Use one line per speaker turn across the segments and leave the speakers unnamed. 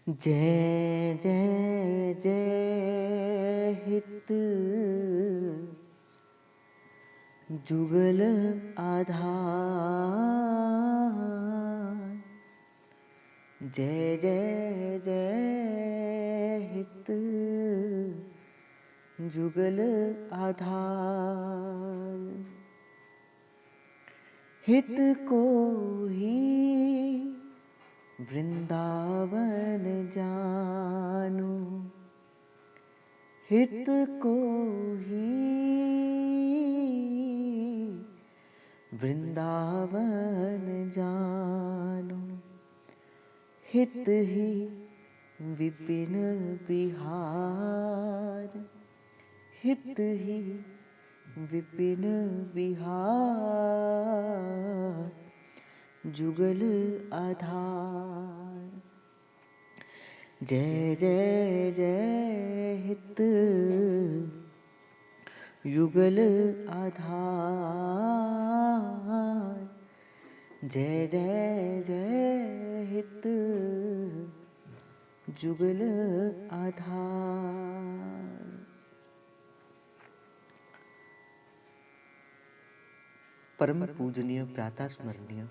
जय जय जय हित जुगल आधार। जय जय जय हित जुगल आधार। हित को ही वृंदावन जानू, हित को ही वृंदावन जानू। हित ही विपिन बिहार, हित ही विपिन बिहार जुगल आधार। जय जय जय हित युगल आधार। जय जय जय हित जुगल आधार। परम पूजनीय प्रातः स्मरणीय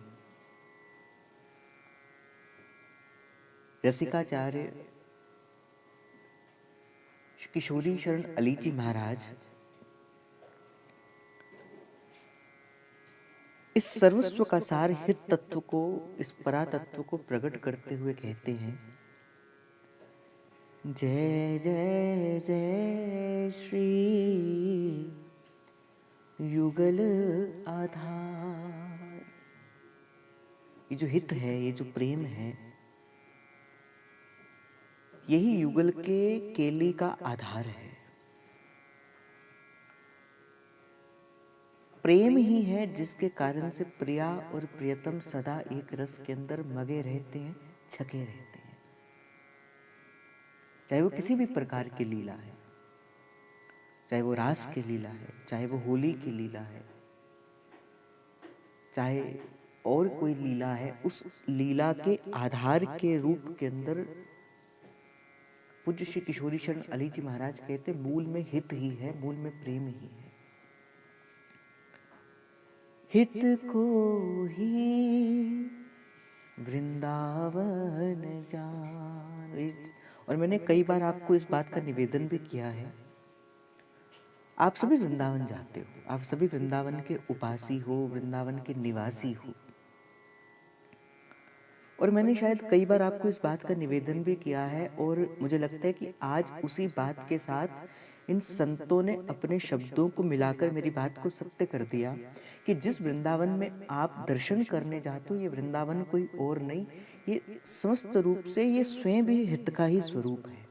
रसिकाचार्य किशोरी शरण अली जी महाराज इस सर्वस्व का सार हित तत्व को, इस परा तत्व को प्रकट करते हुए कहते हैं, जय जय जय श्री युगल आधार। ये जो हित है, ये जो प्रेम है, यही युगल के केली का आधार है। प्रेम ही है जिसके कारण से प्रिया और प्रियतम सदा एक रस के अंदर मगे रहते हैं, छके रहते हैं। चाहे वो किसी भी प्रकार की लीला है, चाहे वो रास की लीला है, चाहे वो होली की लीला है, चाहे और कोई लीला है, उस लीला के आधार के रूप के अंदर पूज्य श्री किशोरी शरण अली जी महाराज कहते मूल में हित ही है, मूल में प्रेम ही है। हित को ही वृंदावन जान। और मैंने कई बार आपको इस बात का निवेदन भी किया है, आप सभी वृंदावन जाते हो, आप सभी वृंदावन के उपासी हो, वृंदावन के निवासी हो। और मैंने शायद कई बार आपको इस बात का निवेदन भी किया है, और मुझे लगता है कि आज उसी बात के साथ इन संतों ने अपने शब्दों को मिलाकर मेरी बात को सत्य कर दिया कि जिस वृंदावन में आप दर्शन करने जाते हो, ये वृंदावन कोई और नहीं, ये समस्त रूप से ये स्वयं भी हित का ही स्वरूप है।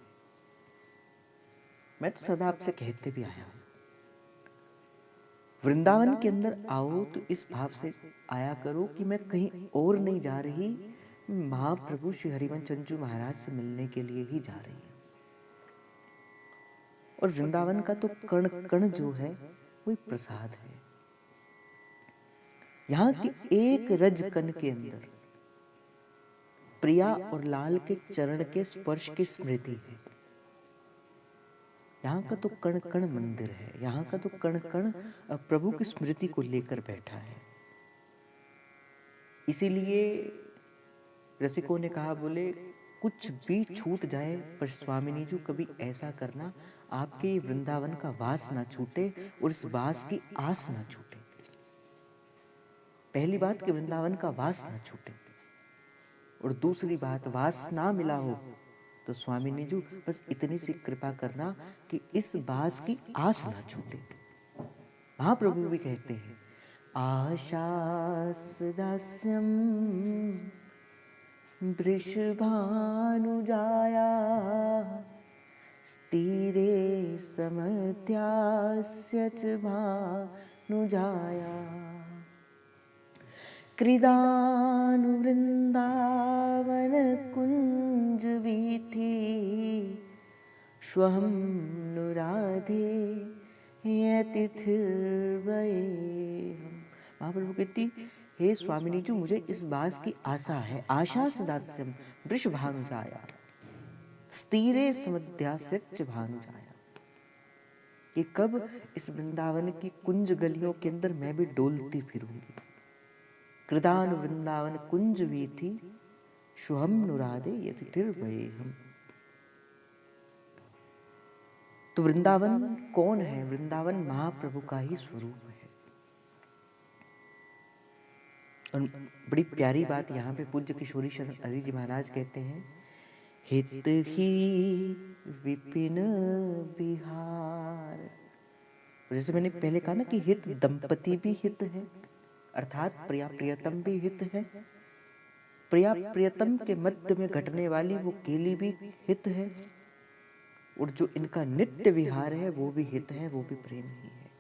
मैं तो सदा आपसे कहते भी आया हूं, वृंदावन के अंदर आओ तो इस भाव से आया करो कि मैं कहीं और नहीं जा रही, महाप्रभु श्री हरिवंश चंचू महाराज से मिलने के लिए ही जा रही है। और वृंदावन का तो कण कण जो है वही प्रसाद है। यहाँ के एक रज कण के अंदर प्रिया और लाल के चरण के स्पर्श की स्मृति है। यहाँ का तो कण कण मंदिर है, यहाँ का तो कण कण प्रभु की स्मृति को लेकर बैठा है। इसीलिए रसिकों ने कहा, बोले कुछ भी छूट जाए पर स्वामिनी जी कभी ऐसा करना आपके वृंदावन का वास ना छूटे और इस वास की आस ना छूटे। पहली बात कि वृंदावन का वास ना छूटे, और दूसरी बात वास ना मिला हो तो स्वामिनी जी बस इतनी सी कृपा करना कि इस वास की आस ना छूटे। महाप्रभु भी कहते हैं, आशास दास्यम वृषभानुजाया स्थिरे समत्यास्य च भानुजाया कृदानुवृन्दावन कुंज वीथि श्वहं नुराधे यतिथिर्वये। महाप्रभु कहती, हे स्वामिनी जी मुझे इस बास की आशा है, आशा सदास्यम वृषभानुजाया, स्थिरे समध्यासिच भानु जाया। कि कब इस वृंदावन की कुंज गलियों के अंदर मैं भी डोलती फिरूंगी। कृदान वृंदावन कुंज वीथि शुहम नुरादे यतिर्भये हम। तो वृंदावन कौन है? वृंदावन महाप्रभु का ही स्वरूप है। और बड़ी प्यारी बात यहाँ पे पूज्य किशोरी शरण हरि जी महाराज कहते हैं, हित ही विपिन बिहार। जैसे मैंने पहले कहा ना कि हित दंपति भी हित है, अर्थात प्रिया प्रियतम भी हित है। प्रिया प्रियतम के मध्य में घटने वाली वो केली भी हित है, और जो इनका नित्य विहार है वो भी हित है, वो भी प्रेम ही है।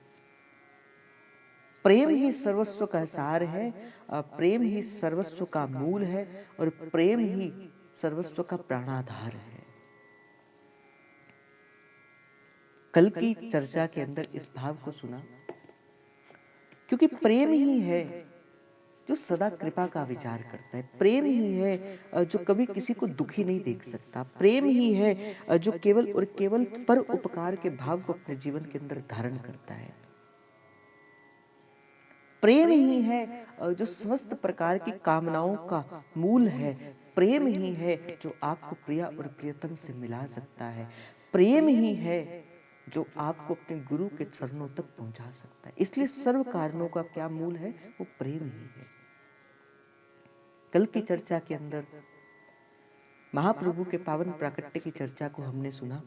प्रेम ही सर्वस्व का सार है, प्रेम ही सर्वस्व का मूल है, और प्रेम ही सर्वस्व का प्राणाधार है। कल की चर्चा के अंदर इस भाव को सुना, क्योंकि प्रेम ही है जो सदा कृपा का विचार करता है। प्रेम ही है जो कभी किसी को दुखी नहीं देख सकता। प्रेम ही है जो केवल और केवल पर उपकार के भाव को अपने जीवन के अंदर धारण करता है। प्रेम ही है जो समस्त प्रकार की कामनाओं का मूल है। प्रेम ही है जो आपको प्रिया और प्रियतम से मिला सकता है। प्रेम ही है जो आपको अपने गुरु के चरणों तक पहुंचा सकता है। इसलिए सर्व कारणों का क्या मूल है? वो प्रेम ही है। कल की चर्चा के अंदर महाप्रभु के पावन प्राकट्य की चर्चा को हमने सुना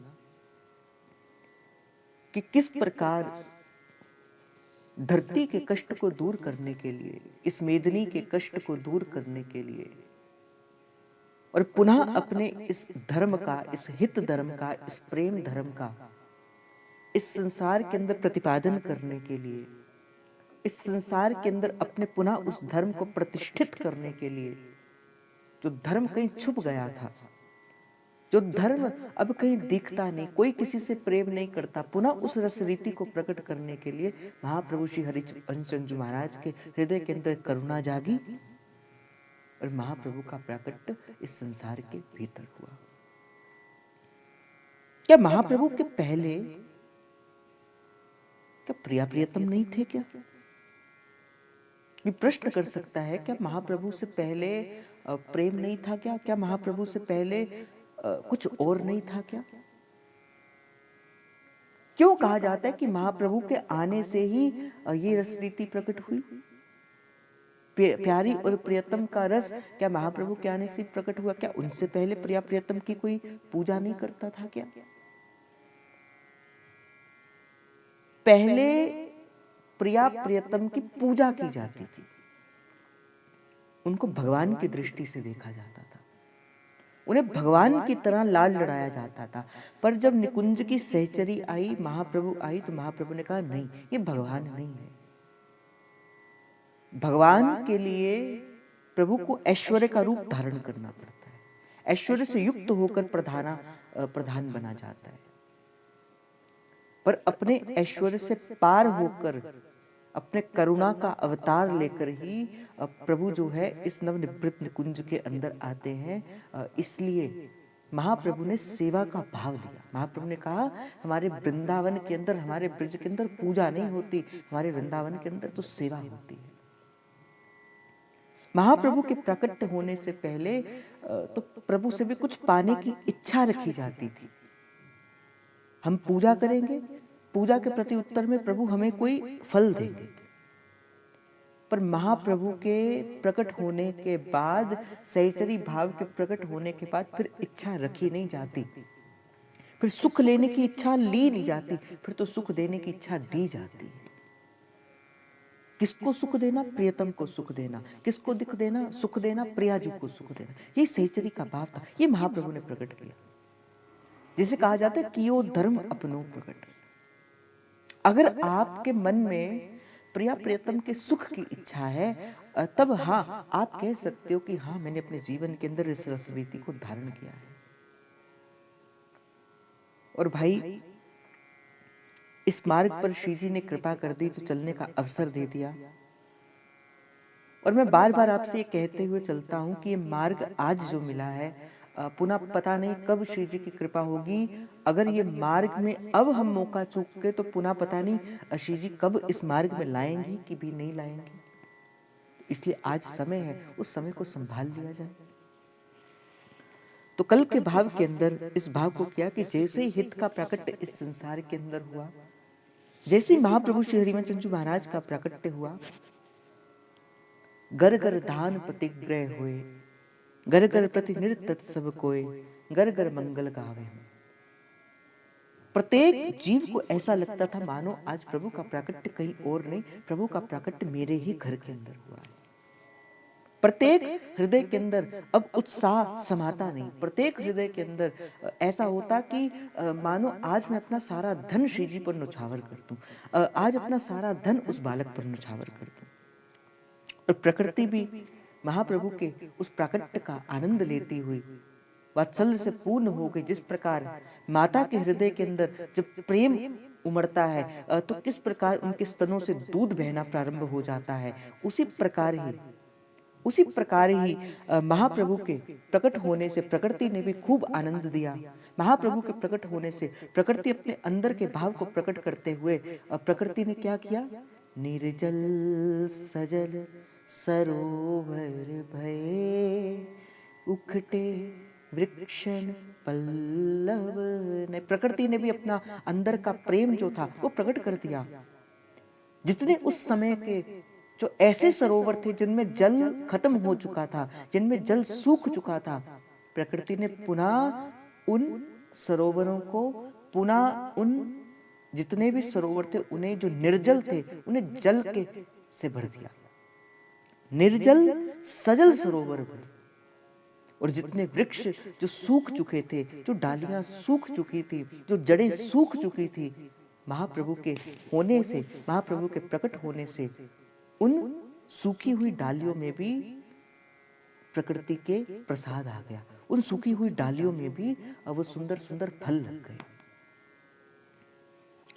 कि किस प्रकार धरती के कष्ट को दूर करने के लिए, इस मेदिनी के कष्ट को दूर करने के लिए, और पुनः अपने इस धर्म का, इस हित धर्म का, इस प्रेम धर्म का इस संसार के अंदर प्रतिपादन करने के लिए, इस संसार के अंदर अपने पुनः उस धर्म को प्रतिष्ठित करने के लिए, जो धर्म कहीं छुप गया था, जो धर्म अब कहीं दिखता नहीं, कोई किसी से प्रेम नहीं करता, पुनः उस रस रीति को प्रकट करने के लिए महाप्रभु श्री हरिचंद्र महाराज के हृदय के अंदर करुणा जागी और महाप्रभु का प्रकट इस संसार के भीतर हुआ। क्या महाप्रभु के पहले क्या प्रिया प्रियतम नहीं थे? क्या ये प्रश्न कर सकता है, क्या महाप्रभु से पहले प्रेम नहीं था? क्या महाप्रभु से पहले कुछ और नहीं था? क्या क्यों कहा जाता है कि महाप्रभु के आने से ही ये रस रीति प्रकट हुई? प्यारी और प्रियतम का रस क्या महाप्रभु के आने से प्रकट हुआ? क्या उनसे पहले प्रिया प्रियतम की कोई पूजा नहीं करता था? क्या पहले प्रिया प्रियतम की पूजा की जाती थी, उनको भगवान की दृष्टि से देखा जाता था, उन्हें भगवान की तरह लाड लड़ाया जाता था। पर जब निकुंज की सहचरी आई, महाप्रभु आई, तो महाप्रभु ने कहा नहीं, ये भगवान नहीं है। भगवान के लिए प्रभु को ऐश्वर्य का रूप धारण करना पड़ता है, ऐश्वर्य से युक्त होकर प्रधान बना जाता है। पर अपने ऐश्वर्य से पार होकर, अपने करुणा का अवतार लेकर ही प्रभु जो है इस नवनिवृत्त निकुंज के अंदर आते हैं। इसलिए महाप्रभु ने सेवा का भाव दिया। महाप्रभु ने कहा हमारे वृंदावन के अंदर, हमारे ब्रज के अंदर पूजा नहीं होती, हमारे वृंदावन के अंदर तो सेवा होती है। महाप्रभु के प्रकट होने से पहले तो प्रभु से भी कुछ पाने की इच्छा रखी जाती थी। हम पूजा करेंगे, पूजा के प्रति उत्तर में प्रभु हमें कोई फल देंगे। पर महाप्रभु के प्रकट होने के बाद, सहचरी भाव के प्रकट होने के बाद फिर इच्छा रखी नहीं जाती, फिर सुख लेने की इच्छा ली नहीं जाती, फिर तो सुख देने की इच्छा दी जाती है। किसको सुख देना? प्रियतम को सुख देना। किसको दुख देना? सुख देना, प्रियाजू को सुख देना। ये सहचरी का भाव था, ये महाप्रभु ने प्रकट किया। जिसे कहा जाता है कियो धर्म अपनो प्रकट। अगर आपके मन में प्रिया प्रियतम के सुख की इच्छा है, तब हाँ आप कह सकते हो कि हाँ मैंने अपने जीवन के अंदर इस रस रीति को धारण किया है। और भाई इस मार्ग पर श्री जी ने कृपा कर दी, जो चलने का अवसर दे दिया। और मैं बार बार आपसे ये कहते हुए चलता हूं कि ये मार्ग आज जो मिला है, पुनः पता नहीं कब श्री जी की कृपा होगी। अगर ये मार्ग में अब हम मौका चूक गए तो पुनः पता नहीं श्री जी कब इस मार्ग में लाएंगी कि भी नहीं लाएंगी। इसलिए आज समय है, उस समय को संभाल लिया जाए। तो कल के भाव के अंदर इस भाव को किया कि जैसे ही हित का प्राकट्य इस संसार के अंदर हुआ, जैसे ही महाप्रभु श्री हरिवंश जी महाराज का प्राकट्य हुआ, घर घर धान प्रतिग्रह हुए, घर घर प्रति नृत्य सब कोय, घर घर मंगल गावे। प्रत्येक जीव को ऐसा लगता था मानो आज प्रभु का प्राकट्य कहीं और नहीं, प्रभु का प्राकट्य मेरे ही घर के अंदर हुआ है। प्रत्येक हृदय के अंदर अब उत्साह समाता नहीं। प्रत्येक हृदय के अंदर ऐसा होता कि मानो आज मैं अपना सारा धन श्री जी पर न्यौछावर कर दूं, आज अपना सारा धन उस बालक पर न्यौछावर कर दूं। और प्रकृति भी महाप्रभु के उस प्राकट्य का आनंद लेती हुई वात्सल्य से पूर्ण हो गई। जिस प्रकार माता के हृदय के अंदर जब प्रेम उमड़ता है तो किस प्रकार उनके स्तनों से दूध बहना प्रारंभ हो जाता है, उसी प्रकार ही महाप्रभु के प्रकट होने से प्रकृति ने भी खूब आनंद दिया। महाप्रभु के प्रकट होने से प्रकृति अपने अंदर के भाव को प्रकट करते हुए प्रकृति ने क्या किया, निर्जल सजल सरोवर भये उखटे वृक्षण पल्लव। ने प्रकृति ने भी अपना अंदर का प्रेम जो था वो प्रकट कर दिया। जितने उस समय के जो ऐसे सरोवर थे जिनमें जल खत्म हो चुका था, जिनमें जल सूख चुका था, प्रकृति ने पुनः उन सरोवरों को, पुनः उन जितने भी सरोवर थे उन्हें जो निर्जल थे उन्हें जल के से भर दिया। निर्जल सजल सरोवर भरे। और जितने वृक्ष जो सूख चुके थे, जो डालियां सूख चुकी थी, जो जड़ें सूख चुकी थी, महाप्रभु के होने से, महाप्रभु के प्रकट होने से उन सूखी हुई डालियों में भी प्रकृति के प्रसाद आ गया। उन सूखी हुई डालियों में भी वो सुंदर सुंदर फल लग गए।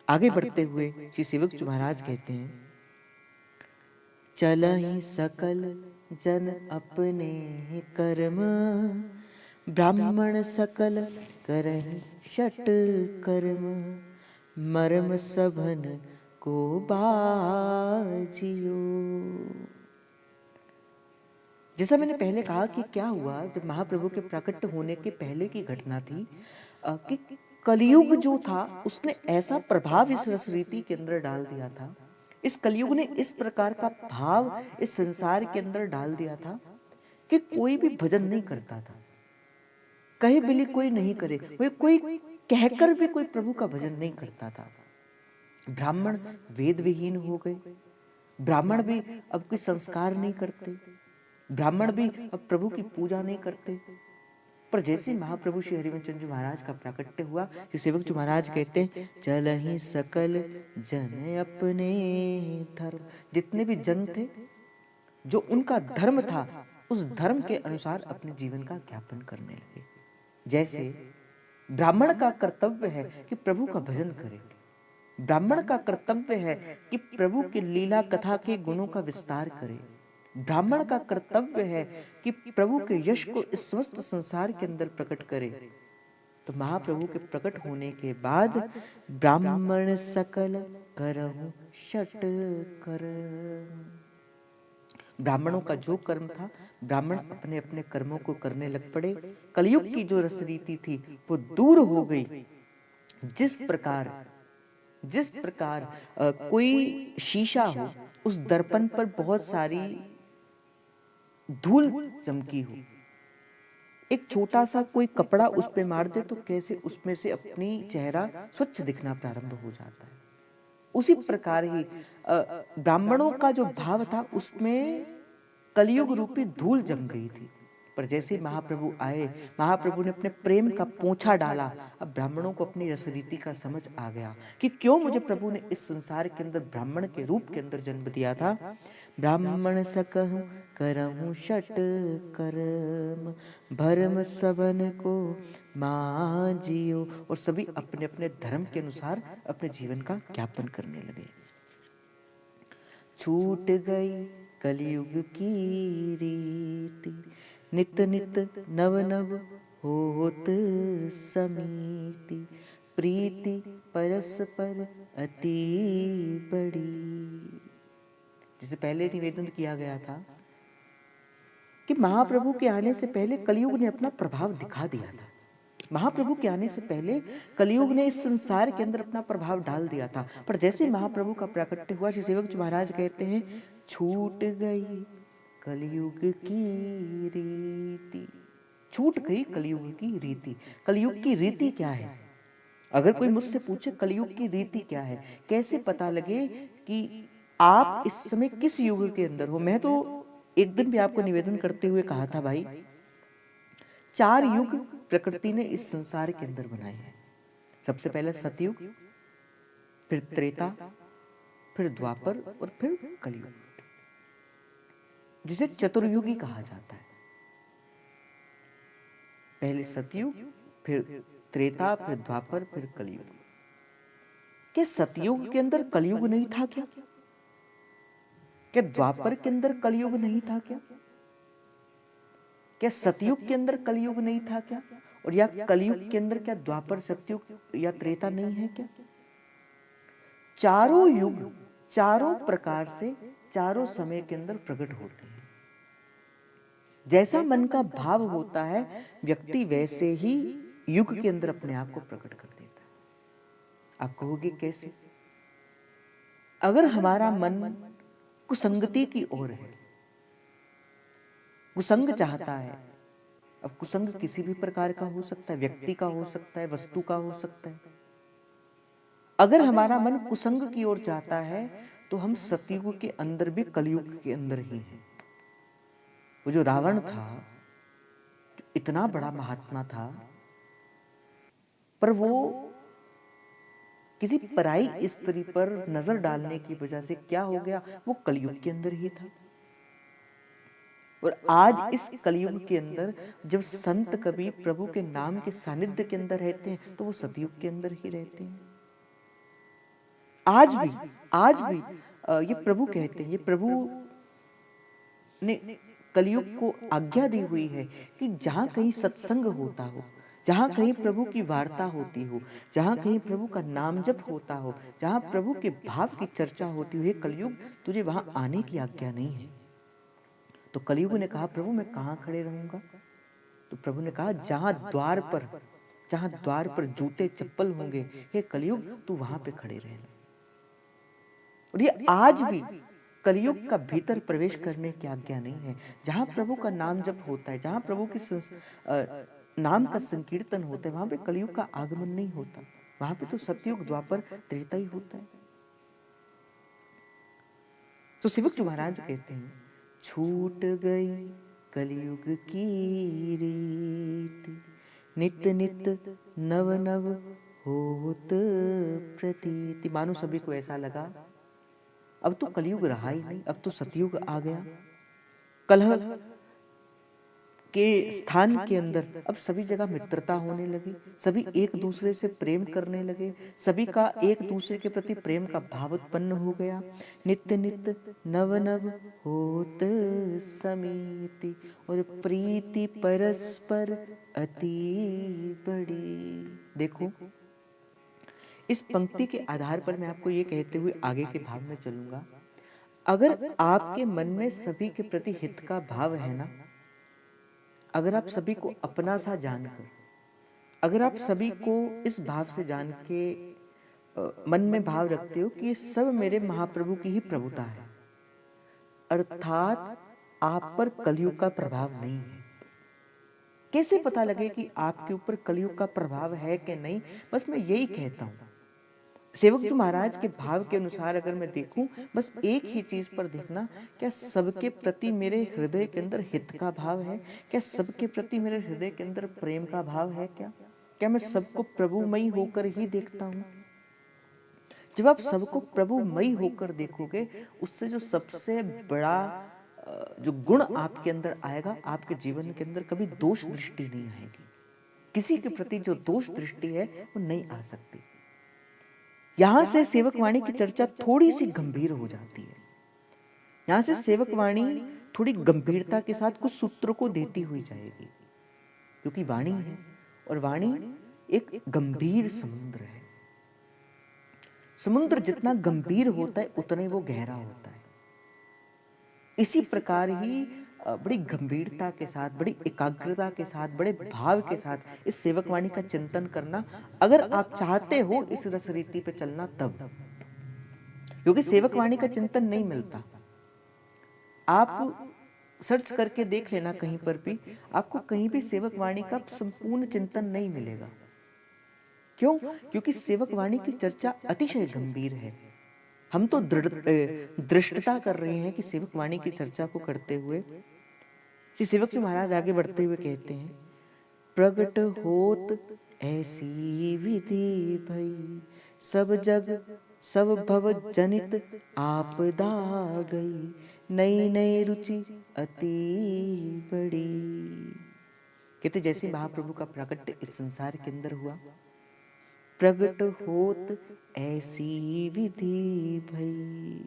आगे बढ़ते हुए श्री सेवक जी महाराज कहते हैं, चलहि सकल जन अपने कर्म, ब्राह्मण सकल करहि षट कर्म, मर्म सभन को बाजियो। जैसा मैंने पहले कहा कि क्या हुआ जब महाप्रभु के प्राकट्य होने के पहले की घटना थी कि कलयुग जो था उसने ऐसा प्रभाव इस रसरीति के अंदर डाल दिया था, इस कलयुग ने इस प्रकार का भाव इस संसार के अंदर डाल दिया था कि कोई भी भजन नहीं करता था। कहे बिली कोई नहीं करे, कोई कहकर भी कोई प्रभु का भजन नहीं करता था। ब्राह्मण वेद विहीन हो गए, ब्राह्मण भी अब कोई संस्कार नहीं करते, ब्राह्मण भी अब प्रभु की पूजा नहीं करते। पर जैसे महाप्रभु श्री हरिवंश जी महाराज का प्राकट्य हुआ, श्री सेवक जी महाराज कहते हैं, चलहि सकल जन अपने धर्म। जितने भी जन थे, जो उनका धर्म था, उस धर्म के अनुसार अपने जीवन का ज्ञापन करने लगे। जैसे ब्राह्मण का कर्तव्य है कि प्रभु का भजन करे, ब्राह्मण का कर्तव्य है कि प्रभु की लीला कथा के गुणों का विस्तार करे, ब्राह्मण का कर्तव्य है कि प्रभु के यश को इस समस्त संसार के अंदर प्रकट करे। तो महाप्रभु के प्रकट होने के बाद ब्राह्मण सकल करहु षट कर्म, ब्राह्मणों का जो कर्म था, ब्राह्मण अपने अपने कर्मों को करने लग पड़े। कलयुग की जो रसरीति थी वो दूर हो गई। जिस प्रकार कोई शीशा हो, उस दर्पण पर बहुत सारी धूल चमकी हो, एक छोटा सा कोई कपड़ा उस पे मार दे तो कैसे उसमें से अपनी चेहरा स्वच्छ दिखना प्रारंभ हो जाता है। उसी प्रकार ही ब्राह्मणों का जो भाव था उसमें कलयुग रूपी धूल जम गई थी। पर जैसे महाप्रभु आए, महाप्रभु ने अपने प्रेम का पोंछा डाला, अब ब्राह्मणों को अपनी रसरीति का समझ आ गया कि क्यों मुझे प्रभु ने इस संसार के अंदर ब्राह्मण के रूप के अंदर जन्म दिया था। ब्राह्मण सकहु करहु षट कर्म, भरम सबन को माजियो। और सभी अपने अपने धर्म के अनुसार अपने जीवन का ज्ञापन करने लगे। छूट गई कलयुग की रीति, नित नित नव नव होत समीति, प्रीति परस्पर अति बड़ी। जिसे पहले निवेदन किया गया था कि महाप्रभु के आने से पहले कलयुग ने अपना प्रभाव दिखा दिया था। महाप्रभु के आने से पहले कलयुग ने इस संसार के अंदर अपना प्रभाव डाल दिया था, पर जैसे महाप्रभु का प्राकट्य हुआ, श्री सेवक जी महाराज कहते हैं, छूट गई कलयुग की रीति। छूट गई कलयुग की रीति। कलयुग की रीति क्या है? अगर कोई मुझसे पूछे कलयुग की रीति क्या है, कैसे पता लगे कि आप इस समय किस युग के अंदर हो? मैं तो एक दिन भी आपको निवेदन करते हुए कहा था, भाई 4 युग प्रकृति ने इस संसार के अंदर बनाए हैं। सबसे पहले सतयुग, फिर त्रेता, फिर द्वापर और फिर कलयुग, जिसे चतुर्युगी कहा जाता है। पहले सतयुग, फिर त्रेता, फिर द्वापर, फिर कलयुग। क्या सतयुग के अंदर कलयुग नहीं था क्या? क्या द्वापर के अंदर कलयुग नहीं था क्या? क्या सतयुग के अंदर कलयुग नहीं था क्या? और या कलयुग के अंदर क्या द्वापर, सतयुग या त्रेता नहीं है क्या? चारों युग चारों प्रकार से चारों समय के अंदर प्रकट होते हैं। जैसा मन का भाव होता है, व्यक्ति वैसे ही युग के अंदर अपने आप को प्रकट कर देता है। आप कहोगे कैसे? अगर हमारा मन कुसंगति की ओर है, कुसंग चाहता है, अब कुसंग किसी भी प्रकार का हो सकता है, व्यक्ति का हो सकता है, वस्तु का हो सकता है। अगर हमारा मन कुसंग की ओर जाता है तो हम सतयुग के अंदर भी कलयुग के अंदर ही हैं। वो जो रावण था, जो इतना बड़ा महात्मा था, पर वो किसी पराई स्त्री पर नजर डालने की वजह से क्या हो गया? वो कलयुग के अंदर ही था। और आज इस कलयुग के अंदर जब संत कवि प्रभु के नाम के सानिध्य के अंदर रहते हैं तो वो सतयुग के अंदर ही रहते हैं। आज भी ये प्रभु कहते हैं, ये प्रभु ने कलयुग को आज्ञा दी हुई है कि जहां कहीं सत्संग होता हो, जहां कहीं प्रभु की वार्ता होती हो, जहां कहीं प्रभु का नाम जप होता हो, जहां प्रभु के भाव की चर्चा होती हो, हे कलयुग तुझे वहां आने की आज्ञा नहीं है। तो कलयुग ने कहा, प्रभु मैं कहां खड़े रहूंगा? तो प्रभु ने कहा, जहां द्वार पर जूते चप्पल होंगे, हे कलयुग तू वहां पे खड़े रहना। और ये आज भी कलयुग का भीतर प्रवेश करने की आज्ञा नहीं है। जहां प्रभु का नाम जप होता है, जहां प्रभु के नाम का संकीर्तन होता है, वहां पे कलयुग का आगमन नहीं होता। वहां पे तो सतयुग, द्वापर, त्रेता ही होता है। तो सेवक जी महाराज कहते हैं, छूट गई कलयुग की रीति, नित नित नव नव होत प्रतीति। मानो सभी को ऐसा लगा अब तो कलयुग रहा ही नहीं, अब तो सतयुग आ गया। कलह के स्थान के अंदर अब सभी जगह मित्रता होने लगी, सभी एक दूसरे से प्रेम करने लगे, सभी का एक दूसरे के प्रति प्रेम का भाव उत्पन्न हो गया। नित्य नित्य नव नव होत समीति, और प्रीति परस्पर अति बड़ी। देखो, इस पंक्ति के आधार पर मैं आपको ये कहते हुए आगे के भाव में चलूंगा। अगर आपके मन में सभी के प्रति हित का भाव है ना, अगर आप सभी को अपना सा जानकर, अगर आप सभी को इस भाव से जान के मन में भाव रखते हो कि ये सब मेरे महाप्रभु की ही प्रभुता है, अर्थात आप पर कलयुग का प्रभाव नहीं है। कैसे पता लगे कि आपके ऊपर कलयुग का प्रभाव है कि नहीं? बस मैं यही कहता हूं, सेवक जी महाराज के भाव के अनुसार अगर मैं देखूं, बस एक ही चीज पर देखना, क्या सबके प्रति मेरे हृदय के अंदर हित का भाव है? क्या सबके प्रति मेरे हृदय के अंदर प्रेम का भाव है? क्या मैं सबको प्रभुमयी होकर ही देखता हूं? जब आप सबको प्रभुमयी होकर देखोगे, उससे जो सबसे बड़ा जो गुण आपके अंदर आएगा, आपके जीवन के अंदर कभी दोष दृष्टि नहीं आएगी। किसी के प्रति जो दोष दृष्टि है वो नहीं आ सकती। यहां से सेवक वाणी की चर्चा थोड़ी सी गंभीर हो जाती है। यहां से सेवक वाणी थोड़ी गंभीरता के साथ कुछ सूत्रों को देती हुई जाएगी। क्योंकि वाणी है और वाणी एक गंभीर समुद्र है। समुद्र जितना गंभीर होता है उतना ही वो गहरा होता है। इसी प्रकार ही बड़ी गंभीरता के साथ, बड़ी एकाग्रता के साथ, बड़े भाव के साथ इस सेवकवाणी का चिंतन करना, अगर आप चाहते हो इस रस रीति पे चलना तब, क्योंकि सेवकवाणी का चिंतन नहीं मिलता। आप सर्च करके देख लेना कहीं पर भी, आपको कहीं भी सेवकवाणी का संपूर्ण चिंतन नहीं मिलेगा। क्यों? क्योंकि सेवकवाणी की चर्चा अतिशय गंभीर है। हम तो दृष्टता कर रहे हैं कि सेवकवाणी की चर्चा को करते हुए श्री सेवक जी महाराज आगे बढ़ते हुए कहते हैं, प्रगट होत ऐसी विधि भई, सब जग सब भव जनित आपदा गई, नई नई रुचि अति बड़ी। कहते जैसे महाप्रभु का प्राकट्य इस संसार के अंदर हुआ, प्रगट होत ऐसी विधि भई,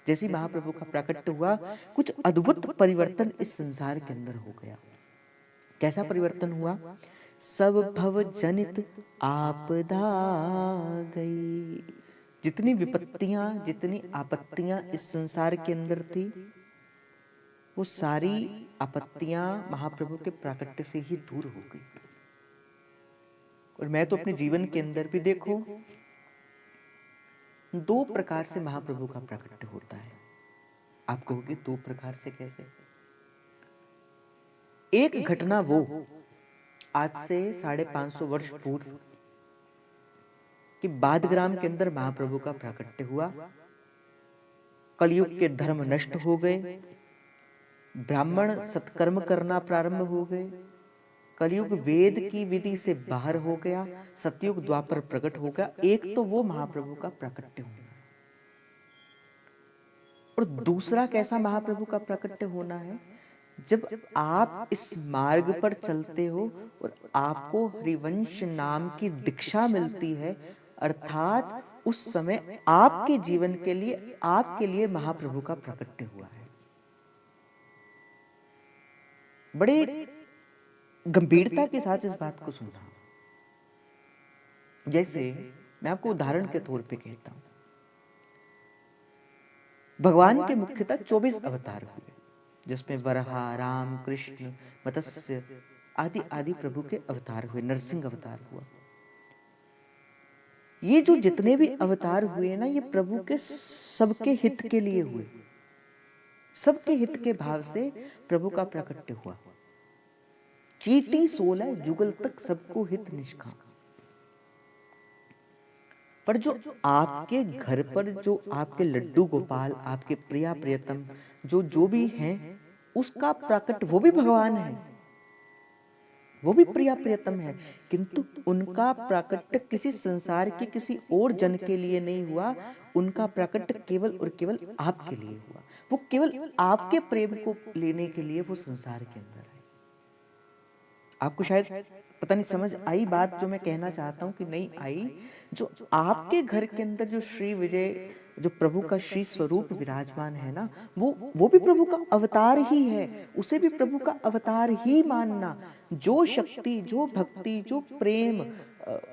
जैसे महाप्रभु का प्राकट्य हुआ कुछ अद्भुत परिवर्तन इस संसार के अंदर हो गया। कैसा परिवर्तन हुआ? सब भव जनित आपदा गई। जितनी विपत्तियां, जितनी आपत्तियां इस संसार के अंदर थी, वो सारी आपत्तियां महाप्रभु के प्राकट्य से ही दूर हो गई। और मैं तो अपने जीवन के अंदर भी देखो, दो प्रकार से महाप्रभु का प्राकट्य होता है। आप कहोगे दो प्रकार से कैसे? एक घटना वो आज से 550 वर्ष पूर्व कि बादग्राम के अंदर महाप्रभु का प्राकट्य हुआ। कलयुग के धर्म नष्ट हो गए, ब्राह्मण सत्कर्म करना प्रारंभ हो गए, कलयुग वेद की विधि से बाहर हो गया, सतयुग द्वापर प्रकट हो गया। एक तो वो महाप्रभु का प्राकट्य होना, और दूसरा कैसा महाप्रभु का प्राकट्य होना है? जब आप इस मार्ग पर चलते हो और आपको हरिवंश नाम की दीक्षा मिलती है, अर्थात उस समय आपके जीवन के लिए, आपके लिए महाप्रभु का प्राकट्य हुआ है। बड़े गंभीरता के साथ इस बात को सुनना। जैसे मैं आपको उदाहरण के तौर पे कहता हूं, भगवान के मुख्यतः 24 अवतार हुए, जिसमें वराह, राम, कृष्ण, मत्स्य आदि आदि प्रभु के अवतार हुए, नरसिंह अवतार हुआ। ये जो जितने भी अवतार हुए ना, ये प्रभु के सबके हित के लिए हुए, सबके हित के भाव से प्रभु का प्राकट्य हुआ। चीटी 16 जुगल तक सबको हित निष्काम। पर जो आपके घर पर जो आपके लड्डू गोपाल, आपके प्रिया प्रियतम जो जो भी हैं, उसका प्राकट वो भी भगवान है, वो भी प्रिया प्रियतम है, किंतु उनका प्राकट्य किसी संसार के किसी और जन के लिए नहीं हुआ। उनका प्राकट्य केवल और केवल आपके लिए हुआ। वो केवल आपके प्रेम को लेने के लिए वो संसार के अंदर है। आपको शायद पता नहीं समझ आई बात जो मैं कहना चाहता हूं कि नहीं आई। जो आपके घर के अंदर जो श्री विजय, जो प्रभु का श्री स्वरूप विराजमान है ना, वो भी प्रभु का अवतार ही है। उसे भी प्रभु का अवतार ही मानना। जो शक्ति, जो भक्ति, जो प्रेम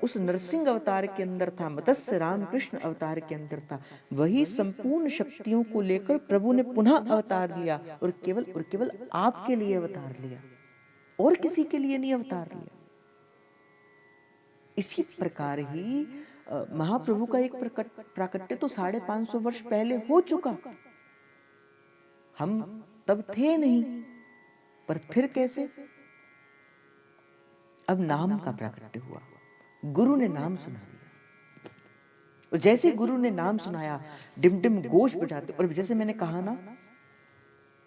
उस नरसिंह अवतार के अंदर था, मत्स्य राम कृष्ण अवतार के अंदर था, वही संपूर्ण शक्तियों को लेकर प्रभु ने पुनः अवतार लिया, और केवल आपके लिए अवतार लिया, और किसी के लिए नहीं अवतार लिया। इसी प्रकार ही महाप्रभु का एक प्राकट्य तो 550 वर्ष पहले हो चुका। हम तब थे नहीं, पर फिर कैसे? अब नाम का प्राकट्य हुआ, गुरु ने नाम सुना दिया। और जैसे गुरु ने नाम सुनाया, डिम डिम घोष बजाते। और जैसे मैंने कहा ना,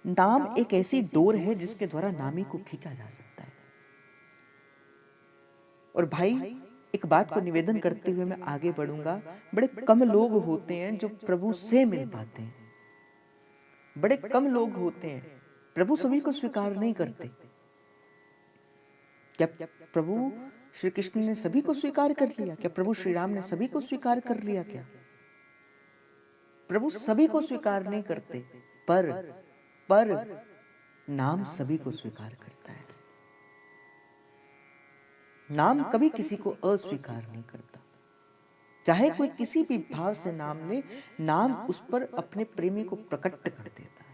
नाम एक ऐसी डोर है जिसके द्वारा नामी को खींचा जा सकता है। और भाई, एक बात को निवेदन करते हुए मैं आगे बढ़ूंगा, बड़े कम लोग होते हैं जो प्रभु से मिल पाते हैं। बड़े कम लोग होते हैं, प्रभु सभी को स्वीकार नहीं करते। क्या प्रभु श्री कृष्ण ने सभी को स्वीकार कर लिया? क्या प्रभु श्री राम ने सभी को स्वीकार कर लिया? क्या प्रभु सभी को स्वीकार नहीं करते, पर नाम सभी को स्वीकार करता है। नाम कभी किसी को अस्वीकार नहीं करता। चाहे कोई किसी भी भाव से नाम ले, नाम उस पर अपने प्रेमी को प्रकट कर देता है।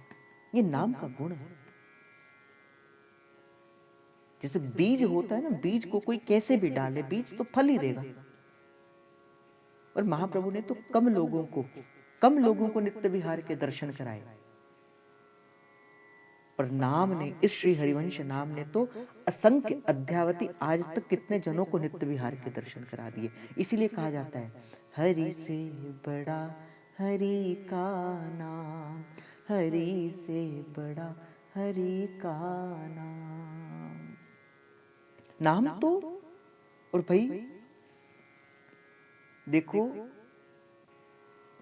ये नाम का गुण है। जैसे बीज होता है ना, बीज को कोई कैसे भी डाले, बीज तो फल ही देगा। और महाप्रभु ने तो कम लोगों को नित्य विहार के दर्शन कराए, पर नाम ने, इस श्री हरिवंश नाम ने तो असंख्य अध्यावधि आज तक कितने जनों को नित्य विहार के दर्शन करा दिए। इसीलिए कहा जाता है, हरि से बड़ा हरि का नाम, हरि से बड़ा हरि का नाम। नाम तो, और भाई देखो,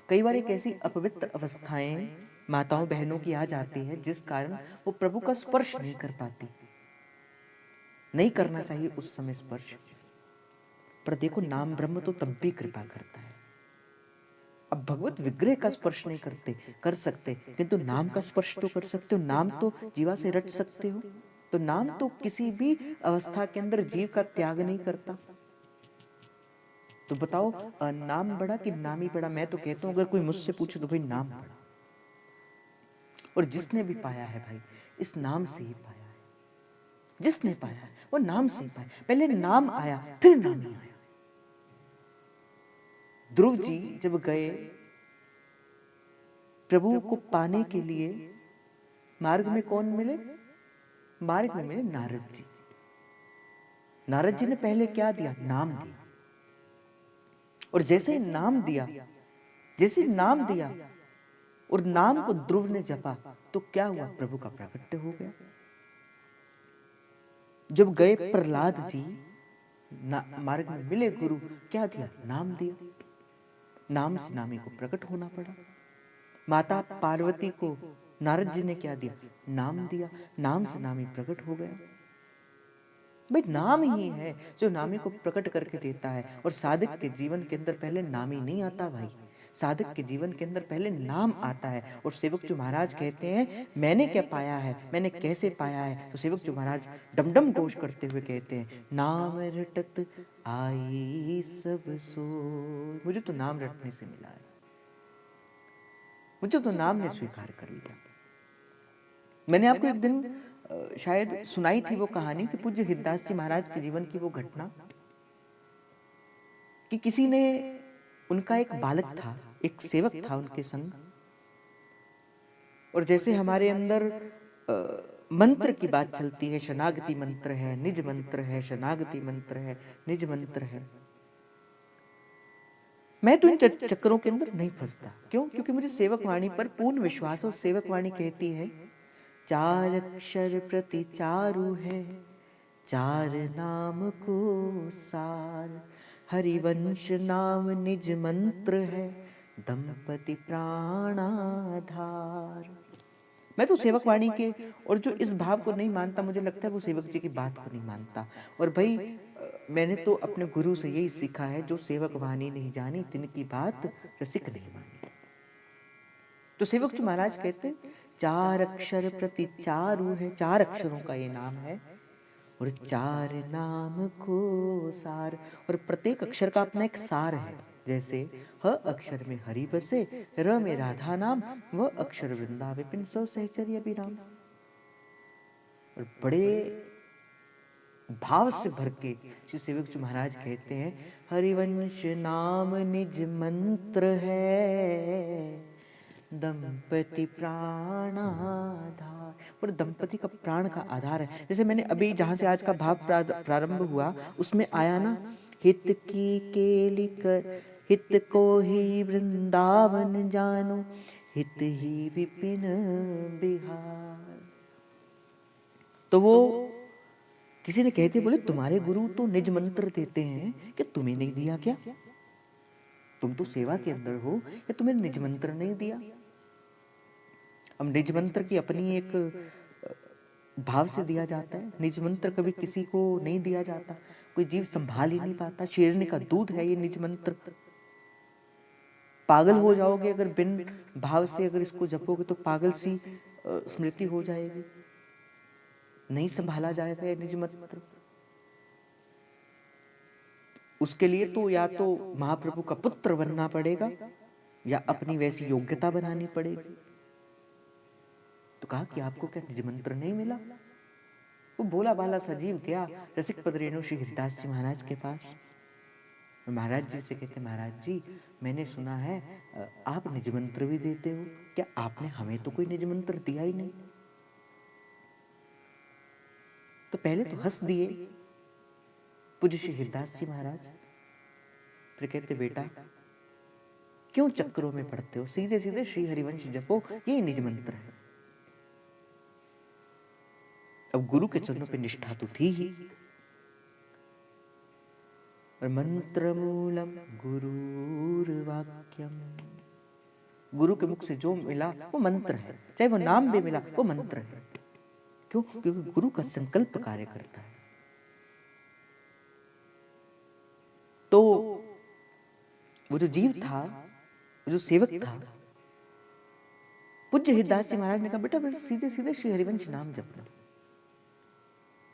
कई बार एक ऐसी अपवित्र अवस्थाएं माताओं बहनों की आ जाती है जिस कारण वो प्रभु का स्पर्श नहीं कर पाती। नहीं करना चाहिए उस समय स्पर्श, पर देखो नाम ब्रह्म तो तब भी कृपा करता है। अब भगवत विग्रह का स्पर्श नहीं कर सकते, किंतु नाम का स्पर्श तो कर सकते हो। नाम तो जीवा से रट सकते हो। तो नाम तो किसी भी अवस्था के अंदर जीव का त्याग नहीं करता। तो बताओ, नाम बड़ा कि नाम ही बड़ा? मैं तो कहता हूं, अगर कोई मुझसे पूछे तो भाई नाम बड़ा। और जिसने भी पाया है भाई, इस नाम से ही पाया है। जिसने पाया है वो नाम से ही पाया। पहले नाम आया, फिर नाम ही आया। ध्रुव जी जब गए प्रभु को पाने के लिए, मार्ग में कौन मिले? मार्ग में मिले नारद जी। नारद जी ने पहले क्या दिया? नाम दिया। और जैसे नाम दिया, और नाम को ध्रुव ने जपा, तो क्या हुआ? प्रभु का प्राकट्य हो गया। जब गए प्रहलाद जी, मार्ग में मिले गुरु, क्या दिया? नाम दिया। नाम से नामी को प्रकट होना पड़ा। माता पार्वती को नारद जी ने क्या दिया? नाम दिया। नाम से नामी प्रकट हो गया। भाई नाम ही है जो नामी को प्रकट करके देता है। और साधक के जीवन के अंदर पहले नाम ही नहीं आता भाई। साधक के जीवन के अंदर पहले नाम आता है। और सेवक जो महाराज कहते हैं, मैंने क्या पाया है, मैंने कैसे पाया है, तो सेवक जो महाराज डमडम घोष करते हुए कहते हैं, नाम रटत आई सब सोई। मुझे तो नाम रटने से मिला है, मुझे तो नाम ने स्वीकार कर लिया। मैंने आपको एक दिन शायद सुनाई थी वो कहानी कि पूज्य हिरदास जी महाराज के जीवन की वो घटना, कि किसी ने, उनका एक बालक था, एक सेवक था उनके संग। और जैसे हमारे अंदर मंत्र की बात चलती है, शनागति मंत्र है, निज मंत्र है, शनागति मंत्र है, निज मंत्र है। मैं तो इन चक्करों के अंदर नहीं फंसता। क्यों? क्योंकि मुझे सेवक वाणी पर पूर्ण विश्वास। और सेवक वाणी कहती है, चार अक्षर प्रति चारु है, चार नाम को सार, हरिवंश नाम निज मंत्र है, दंपति प्राणाधार। मैं तो सेवक वाणी के, और जो इस भाव को नहीं मानता, मुझे लगता है वो सेवक जी की बात को नहीं मानता। और भाई मैंने तो अपने गुरु से यही सीखा है, जो सेवक वाणी नहीं जानी, तिनकी बात रसिक नहीं मानी। तो सेवक जो महाराज कहते, चार अक्षर प्रति चारु है, चार अक्षरों का ये नाम है, और चार नाम को सार। और प्रत्येक अक्षर का अपना एक सार है। जैसे ह अक्षर में हरि बसे, र में राधा नाम, व अक्षर वृंदा विपिन सो सहचर्य अभिराम। और बड़े भाव से भर के श्री सेवक जी महाराज कहते हैं, हरिवंश नाम निज मंत्र है, दंपति प्राणाधार। और दंपति का प्राण का आधार है। जैसे मैंने अभी जहां से आज का भाव प्रारंभ हुआ, उसमें आया ना, हित की केली कर, हित को ही वृंदावन जानो, हित ही विपिन बिहार। तो वो किसी ने कहते, बोले तुम्हारे गुरु तो निज मंत्र देते हैं, कि तुम्हें नहीं दिया क्या? तुम तो सेवा के अंदर हो, या तुम्हें निज मंत्र नहीं दिया? अब निज मंत्र की अपनी एक भाव से दिया जाता है। निज मंत्र कभी किसी को नहीं दिया जाता, कोई जीव संभाल ही नहीं पाता। शेरनी का दूध है ये निज मंत्र। पागल हो जाओगे अगर बिन भाव से अगर इसको जपोगे, तो पागल सी स्मृति हो जाएगी, नहीं संभाला जाएगा ये निज मंत्र। उसके लिए तो या तो महाप्रभु का पुत्र बनना पड़ेगा या अपनी वैसी योग्यता बनानी पड़ेगी। तो कहा कि आपको क्या निज मंत्र नहीं मिला? वो भोला भाला सा जीव गया रसिक पद रेणु श्री हरिदास जी महाराज के पास। महाराज जी से कहते, महाराज जी मैंने सुना है आप निज मंत्र भी देते हो, क्या आपने हमें तो कोई निज मंत्र दिया ही नहीं। तो पहले तो हंस दिए पूज्य श्री हरिदास जी महाराज, फिर कहते बेटा क्यों चक्रों में पड़ते हो, सीधे सीधे श्री हरिवंश जपो, यही निज मंत्र है। अब गुरु के चरणों पे निष्ठा तो थी ही, और मंत्र मूलम गुरुर्वाक्यम, गुरु के मुख से जो मिला वो मंत्र है, चाहे वो नाम भी मिला वो मंत्र है। क्यों? क्योंकि गुरु का संकल्प कार्य करता है। तो वो जो जीव था, वो जो सेवक था, पूज्य हरिदास जी महाराज ने कहा बेटा बस सीधे सीधे श्री हरिवंश नाम जपना।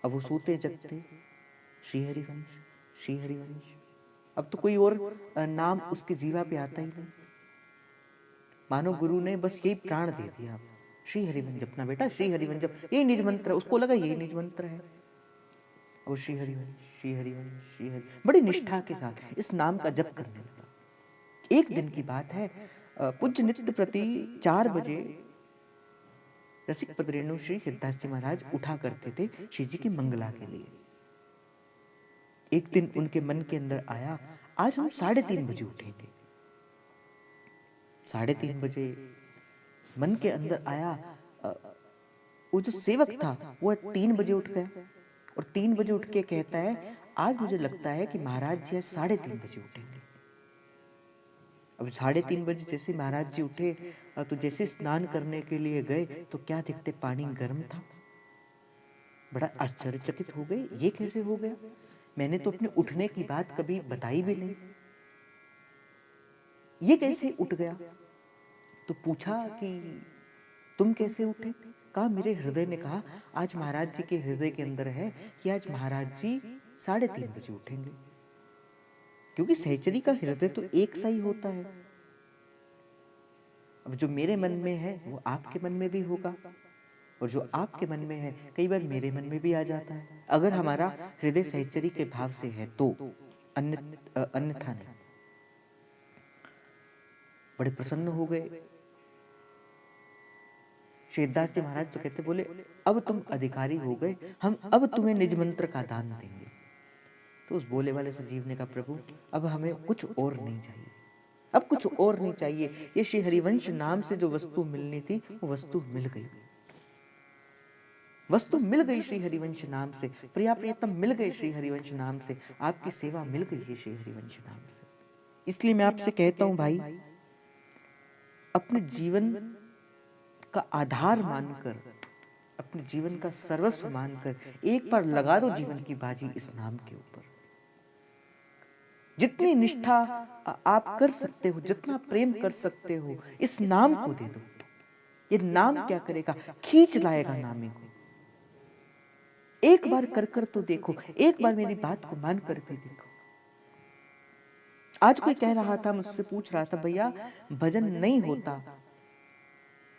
अब वो सोते जगते श्री हरिवंश श्री हरिवंश, अब तो कोई और नाम उसके जीवा पे आता ही नहीं। मानो गुरु ने बस यही प्राण दे दिया, श्री हरिवंश जपना बेटा, श्री हरिवंश जप, यही निज मंत्र है। उसको लगा यही निज मंत्र है। वो श्री हरिवंश श्री हरिवंश श्री हरि, बड़ी निष्ठा के साथ इस नाम का जप करने लगा। एक दिन की बात है, पूज्य नित्य प्रति 4 बजे रसिक पद रेणु श्री हरिदास जी महाराज उठा करते थे श्री जी की मंगला के लिए। एक दिन उनके मन के अंदर आया, आज हम 3:30 बजे उठेंगे। 3:30 बजे मन के अंदर आया। वो जो सेवक था वो 3 बजे उठ गया, और 3 बजे उठ के कहता है आज मुझे लगता है कि महाराज जी 3:30 बजे उठेंगे। अब 3:30 बजे जैसे महाराज जी उठे तो जैसे स्नान करने के लिए गए तो क्या दिखते, पानी गर्म था। बड़ा आश्चर्यचकित हो गए, ये कैसे हो गया, मैंने तो अपने उठने की बात कभी बताई भी नहीं, ये कैसे उठ गया। तो पूछा कि तुम कैसे उठे? कहा मेरे हृदय ने कहा, आज महाराज जी के हृदय के अंदर है कि आज महाराज जी 3:30 बजे उठेंगे, क्योंकि सहचरी का हृदय तो एक सा ही होता है। अब जो मेरे मन में है वो आपके मन में भी होगा, और जो आपके मन में है कई बार मेरे मन में भी आ जाता है, अगर हमारा हृदय सहचरी के भाव से है तो, अन्यथा नहीं। बड़े प्रसन्न हो गए शेरदास जी महाराज। तो कहते बोले अब तुम अधिकारी हो गए, हम अब तुम्हें निज मंत्र का दान देंगे। तो उस बोले वाले सजीव ने कहा प्रभु अब हमें कुछ और नहीं चाहिए, अब कुछ और नहीं चाहिए, ये श्री हरिवंश नाम से जो वस्तु मिलनी थी वो वस्तु मिल गई, वस्तु मिल गई श्री हरिवंश नाम से, प्रिया प्रियतम मिल गए श्री हरिवंश नाम से, आपकी सेवा मिल गई है श्री हरिवंश नाम से। इसलिए मैं आपसे कहता हूं भाई, अपने जीवन का आधार मानकर, अपने जीवन का सर्वस्व मानकर एक बार लगा दो जीवन की बाजी इस नाम के ऊपर। जितनी निष्ठा आप कर सकते हो, जितना प्रेम कर सकते हो, इस नाम को दे दो। ये नाम क्या करेगा, खींच लाएगा नामी को। एक बार कर कर तो देखो, एक बार मेरी बात को मान कर भी देखो। आज कोई कह रहा था, मुझसे पूछ रहा था भैया भजन नहीं होता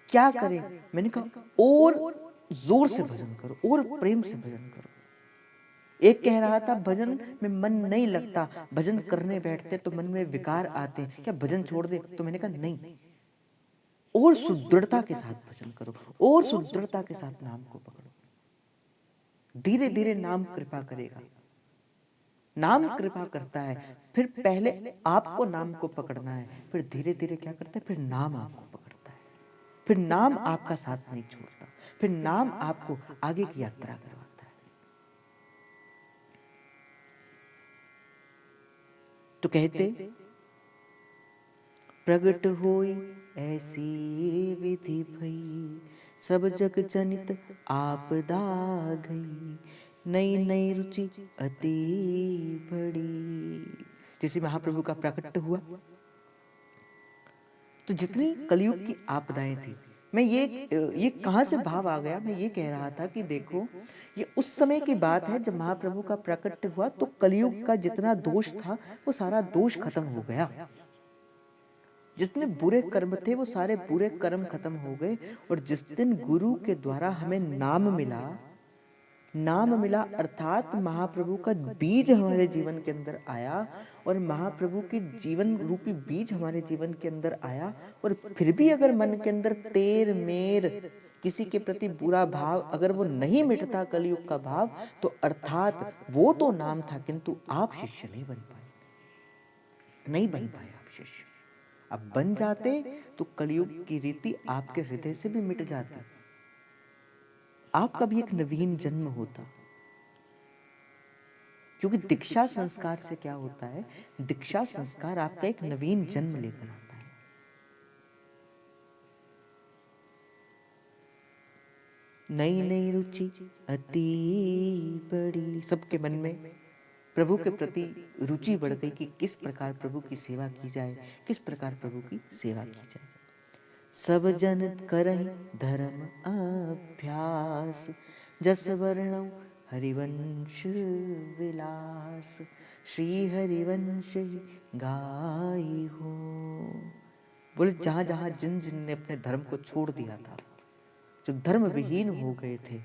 क्या करें, मैंने कहा और जोर से भजन करो और प्रेम से भजन करो। एक कह रहा था भजन में मन नहीं लगता, भजन करने बैठते तो मन में विकार आते हैं, क्या भजन छोड़ दे? तो मैंने कहा नहीं, और सुदृढ़ता के साथ भजन करो, और सुदृढ़ता के साथ नाम को पकड़ो। धीरे धीरे नाम कृपा करेगा, नाम कृपा करता है। फिर पहले आपको नाम को पकड़ना है, फिर धीरे धीरे क्या करता है, फिर नाम आपको पकड़ता है, फिर नाम आपका साथ नहीं छोड़ता, फिर नाम आपको आगे की यात्रा करवाता है। तो कहते प्रगट होई ऐसी विधि भई, सब जग जनित आपदा गई, नई नई रुचि अति बड़ी। जैसे महाप्रभु का प्रकट हुआ तो जितनी कलयुग की आपदाएं थी, मैं ये कहाँ से भाव आ गया, मैं ये कह रहा था कि देखो, ये उस समय की बात है जब महाप्रभु का प्राकट्य हुआ तो कलयुग का जितना दोष था वो सारा दोष खत्म हो गया। जितने बुरे कर्म थे वो सारे बुरे कर्म खत्म हो गए। और जिस दिन गुरु के द्वारा हमें नाम मिला, नाम मिला अर्थात महाप्रभु का बीज हमारे जीवन के अंदर आया, और महाप्रभु के जीवन रूपी बीज हमारे जीवन के अंदर आया, और फिर भी अगर मन के अंदर तेर मेर किसी के प्रति बुरा भाव अगर वो नहीं मिटता, कलयुग का भाव, तो अर्थात वो तो नाम था किंतु आप शिष्य नहीं बन पाए, नहीं बन पाए आप शिष्य। अब बन जाते तो कलयुग की रीति आपके हृदय से भी मिट जाती, आपका भी एक नवीन जन्म होता। क्योंकि दीक्षा संस्कार से क्या होता है, दीक्षा संस्कार आपका एक नवीन जन्म लेकर आता है। नई नई रुचि अति बड़ी, सबके मन में प्रभु के प्रति रुचि बढ़ गई कि किस प्रकार प्रभु की सेवा की जाए, किस प्रकार प्रभु की सेवा की जाए। सब जन करहि धर्म अभ्यास, जस वर्णौ हरिवंश विलास, श्री हरिवंश गाई हो। बोले जहां जहां जिन जिन ने अपने धर्म को छोड़ दिया था, जो धर्म विहीन हो गए थे,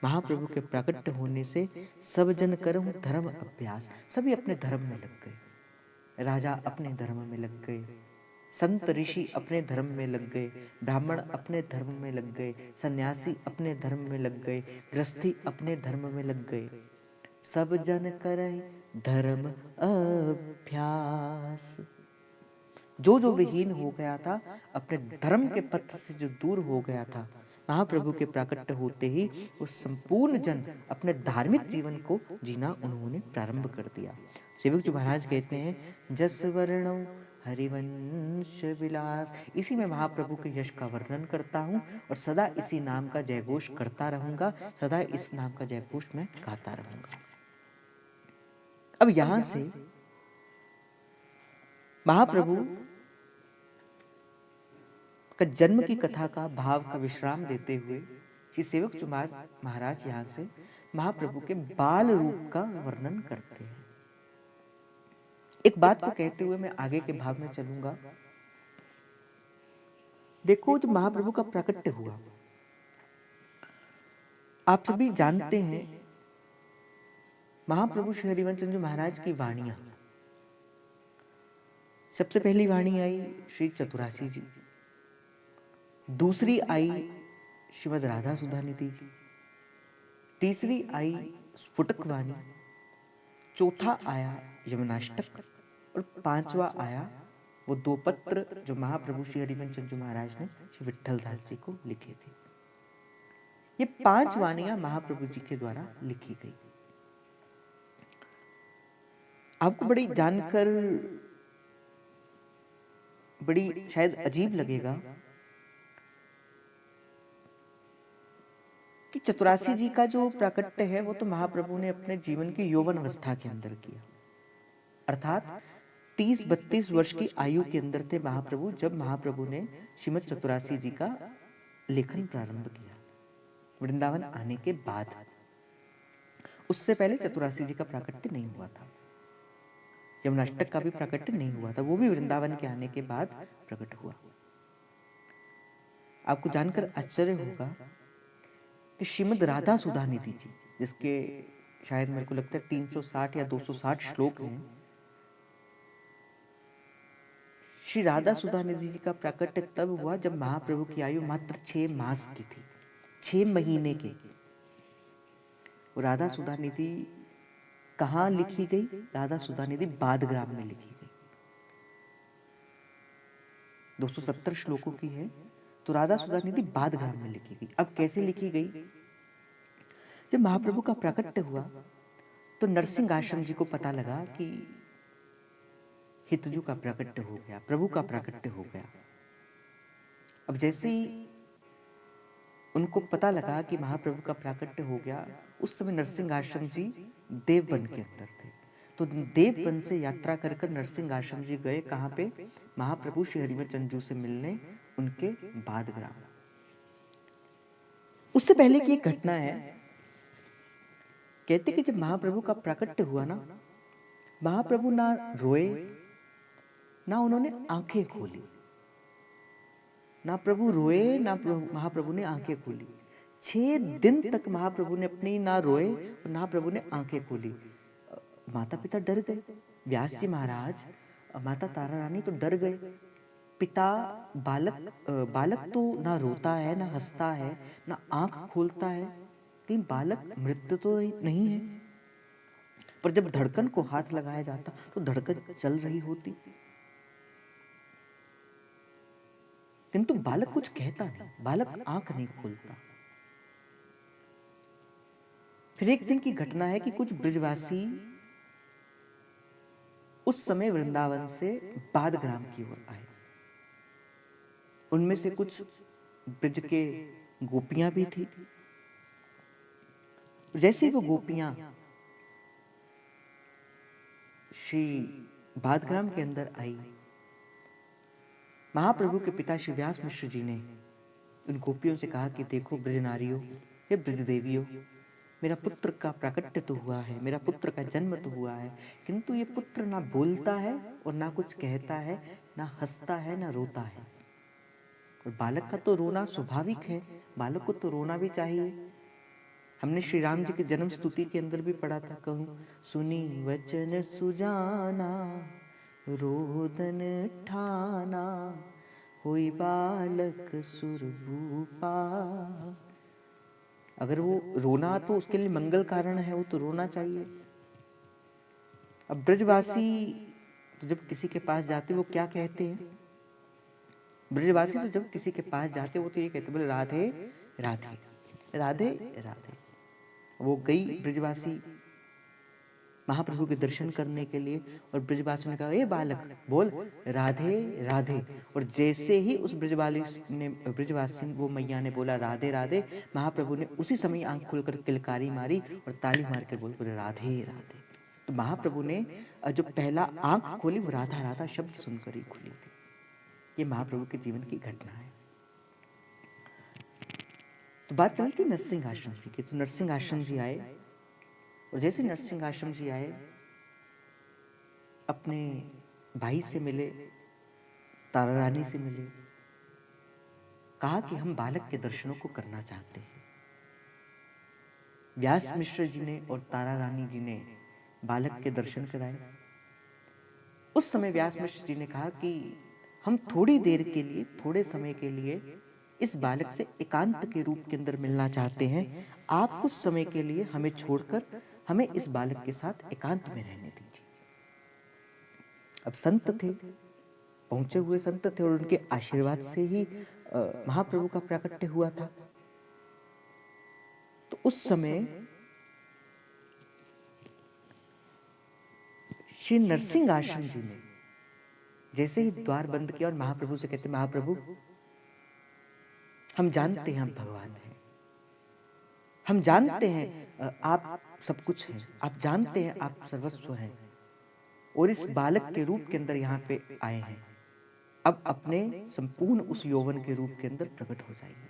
महाप्रभु के प्राकट्य होने से सब जन करहु धर्म अभ्यास, सभी अपने धर्म में लग गए। राजा अपने धर्म में लग गए, संत ऋषि अपने धर्म में लग गए, ब्राह्मण अपने धर्म में लग गए, सन्यासी अपने धर्म में लग गए, गृहस्थी अपने धर्म में लग गए। सब जन करहि धर्म अभ्यास, जो जो विहीन हो गया था, अपने धर्म के पथ से जो दूर हो गया था, महाप्रभु के प्राकट्य होते ही वो संपूर्ण जन अपने धार्मिक जीवन को जीना उन्होंने प्रारंभ कर दिया। सेवक जी महाराज कहते हैं जस वर्णौ हरिवंश विलास, इसी में महाप्रभु के यश का वर्णन करता हूँ और सदा इसी नाम का जयघोष करता रहूंगा, सदा इस नाम का जयघोष मैं गाता रहूंगा। अब यहां से महाप्रभु का जन्म की कथा का भाव का विश्राम देते हुए श्री सेवक चुमार महाराज यहाँ से महाप्रभु के बाल रूप का वर्णन करते हैं। एक बात को कहते हुए मैं आगे के भाव में चलूंगा। देखो, जब महाप्रभु का प्राकट्य हुआ, आप सभी जानते हैं महाप्रभु श्री हरिवंश चंद्र महाराज की वाणियां। सबसे पहली वाणी आई श्री चतुरासी जी, दूसरी आई श्रीमद राधा सुधा निधि जी, तीसरी आई स्फुटक वाणी, चौथा आया यमुनाष्टक, और पांचवा आया वो दो पत्र जो महाप्रभु श्री हरिवंश चंद्र महाराज ने श्री विट्ठल दास जी को लिखे थे। ये 5 वाणियां महाप्रभु जी के द्वारा लिखी गई। आपको बड़ी जानकर बड़ी शायद अजीब लगेगा कि चतुरासी जी का जो प्राकट्य है वो तो महाप्रभु ने अपने जीवन की यौवन अवस्था के अंदर किया, अर्थात 30-32 वर्ष की आयु के अंदर थे महाप्रभु जब महाप्रभु ने श्रीमद चतुरासी जी का लेखन प्रारंभ किया। वृंदावन आने के बाद, उससे पहले चतुरासी जी का प्राकट्य नहीं हुआ था, यमुनाष्टक का भी प्राकट्य नहीं हुआ था, वो भी वृंदावन के आने के बाद प्रकट हुआ। आपको जानकर आश्चर्य होगा कि श्रीमद राधा सुधा निधि जी, जिसके शायद मेरे को लगता है 360 या 260 श्लोक हैं, श्री राधा सुधा निधि जी का प्राकट्य तब हुआ जब महाप्रभु की आयु मात्र 6 मास की थी, 6 महीने के। वो राधा सुधा निधि कहाँ लिखी गई? राधा सुधा निधि बादग्राम में लिखी गई। 270 श्लोकों की है, तो राधा सुधा निधि बादग्राम में लिखी गई। अब कैसे लिखी गई? जब महाप्रभु का प्राकट्य हुआ तो नरसिंह आश्रम जी को पता लगा कि हितजू का प्राकट्य हो गया, प्रभु का प्राकट्य हो गया। अब जैसे ही उनको पता लगा कि महाप्रभु का प्राकट्य हो गया, उस समय नरसिंह आश्रम जी देवबन के अंदर थे, तो देवबन से यात्रा कर कर नरसिंह आश्रम जी गए कहाँ पे? महाप्रभु श्री हरिवंश चंद्र से मिलने उनके बाद ग्राम। उससे पहले की एक घटना है। कहते कि जब महाप्रभु का प्राकट्य हुआ ना, महाप्रभु ना रोए ना उन्होंने आंखें खोली। ना प्रभु रोए ना महाप्रभु ने आंखें खोली। 6 दिन तक महाप्रभु ने अपनी ना रोए और ना प्रभु ने आंखें खोली। माता पिता डर गए, व्यास जी महाराज, माता तारा रानी तो डर गए। पिता बालक तो ना रोता है ना हंसता है ना आंख खोलता है, कहीं बालक मृत तो नहीं है। पर जब धड़कन को हाथ लगाया जाता तो धड़कन चल रही होती, किंतु बालक कुछ कहता नहीं, बालक आंख नहीं खोलता। फिर एक दिन की घटना है कि कुछ ब्रजवासी उस समय वृंदावन से बादग्राम की ओर आए। उनमें से कुछ ब्रज के गोपियां भी थी। जैसे वो गोपियां श्री बादग्राम के अंदर आई, महाप्रभु के पिता श्री व्यास मिश्र जी ने उन गोपियों से कहा कि देखो ब्रज नारियों, हे ब्रज देवियों, मेरा पुत्र का प्राकट्य तो हुआ है, मेरा पुत्र का जन्म तो हुआ है, किंतु ये पुत्र ना बोलता है और ना कुछ कहता है, ना हंसता है ना रोता है। और बालक का तो रोना स्वाभाविक है, बालक को तो रोना भी चाहिए। हमने श्री राम जी के जन्म स्तुति के अंदर भी पढ़ा था, कहूँ सुनी वचन सुजाना रोदन ठाना होई बालक सुरभूपा। अगर वो रोना तो उसके लिए मंगल कारण है, वो तो रोना चाहिए। अब ब्रजवासी तो जब किसी के पास जाते वो क्या कहते हैं? ब्रजवासी तो जब किसी के पास जाते वो तो ये कहते बोले राधे राधे राधे राधे। वो गई ब्रजवासी महाप्रभु के दर्शन करने के लिए और ब्रजवासी ने कहा ए बालक बोल राधे राधे। और जैसे ही उस ब्रजवासी वो मैया ने बोला राधे राधे, महाप्रभु ने उसी समय आंख खोलकर किलकारी मारी और ताली मार के बोले राधे राधे। तो महाप्रभु ने जो पहला आंख खोली वो राधा राधा शब्द सुनकर ही खुली थी। ये महाप्रभु के जीवन की घटना है। तो बात चलती नरसिंह आश्रम जी की। तो नरसिंह आश्रम जी आए और जैसे नरसिंह आश्रम जी आए अपने भाई से मिले, तारा रानी से मिले, कहा कि हम बालक के दर्शनों को करना चाहते हैं। व्यास मिश्र जी ने और तारा रानी जी ने बालक के दर्शन कराए। उस समय व्यास मिश्र जी ने कहा कि हम थोड़ी देर के लिए, थोड़े समय के लिए इस बालक से एकांत के रूप के अंदर मिलना चाहते हैं। आप कुछ समय के लिए हमें छोड़कर हमें इस बालक के साथ एकांत में रहने दीजिए। अब संत थे, पहुंचे हुए संत थे और उनके आशीर्वाद से ही महाप्रभु का प्राकट्य हुआ था। तो उस समय श्री नरसिंह आश्रम जी ने जैसे ही द्वार बंद किया और महाप्रभु से कहते महाप्रभु हम जानते हैं हम भगवान हैं, हम जानते हैं आप सब कुछ हैं, आप जानते हैं आप सर्वस्व हैं और इस बालक के रूप के अंदर यहाँ पे आए हैं। अब अपने संपूर्ण उस यौवन के रूप के अंदर प्रकट हो जाइए।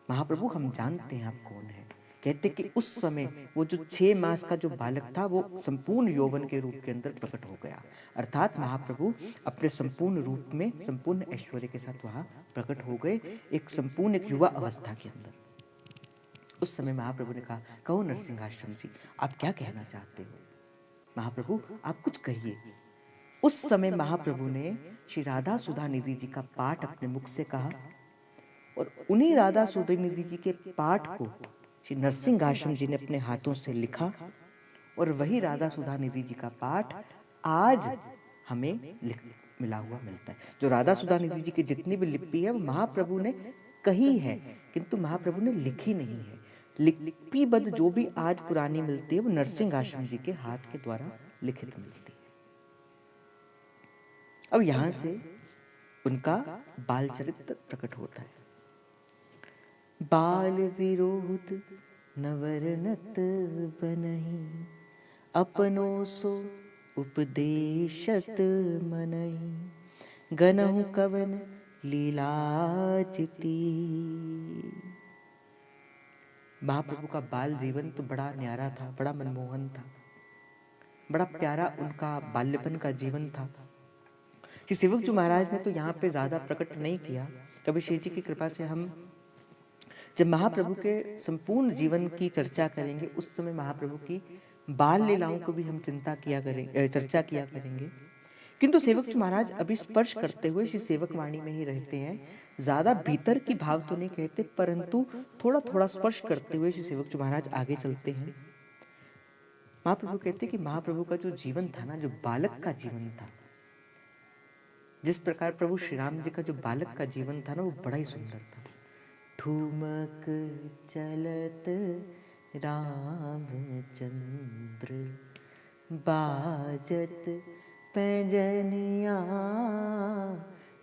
महाप्रभु हम जानते हैं आप कौन हैं। कहते कि उस समय वो जो 6 मास का जो बालक था वो संपूर्ण यौवन के रूप के अंदर प्रकट हो गया। अर्थात महाप्रभु अपने संपूर्ण रूप में संपूर्ण ऐश्वर्य के साथ वहां प्रकट हो गए, एक संपूर्ण एक युवा अवस्था के अंदर। उस समय महाप्रभु ने कहा कहो नरसिंह आश्रम जी आप क्या कहना चाहते हो? महाप्रभु आप कुछ कहिए। उस समय महाप्रभु ने श्री राधा सुधा निधि जी का पाठ अपने मुख से कहा और उन्हीं राधा सुधा निधि जी के पाठ को श्री नरसिंह आश्रम जी ने अपने हाथों से लिखा और वही राधा सुधा निधि जी का पाठ आज हमें मिला हुआ मिलता है। जो राधा सुधा निधि जी की जितनी भी लिपि है वो महाप्रभु ने कही है, किंतु महाप्रभु ने लिखी नहीं है। लिपिबद्ध जो भी आज पुरानी मिलती है वो नरसिंह आश्रम जी के हाथ के द्वारा लिखित मिलती है। अब यहां से उनका बाल चरित्र प्रकट होता है। बाल विरोध नवरनत बनहि, अपनो सो उपदेशत मनहि, गनहु कवन लीला चिती। महाप्रभु का बाल जीवन तो बड़ा न्यारा था, बड़ा मनमोहन था, बड़ा प्यारा उनका बाल्यपन का जीवन था। श्री सेवक जी महाराज ने तो यहाँ पे ज्यादा प्रकट नहीं किया। कभी श्री जी की कृपा से हम जब महाप्रभु के संपूर्ण जीवन की चर्चा करेंगे, उस समय महाप्रभु की बाल लीलाओं को भी हम चर्चा किया करेंगे। किंतु सेवक जी महाराज अभी स्पर्श करते हुए श्री सेवक वाणी में ही रहते हैं, ज्यादा भीतर की भाव तो नहीं कहते, परंतु थोड़ा थोड़ा स्पर्श करते हुए श्री सेवक जी महाराज आगे चलते हैं। महाप्रभु कहते कि महाप्रभु का जो जीवन था ना, जो बालक का जीवन था, जिस प्रकार प्रभु श्री राम जी का जो बालक का जीवन था ना, वो बड़ा ही सुंदर था। ठुमक चलत रामचंद्र, बाजत पैजनिया,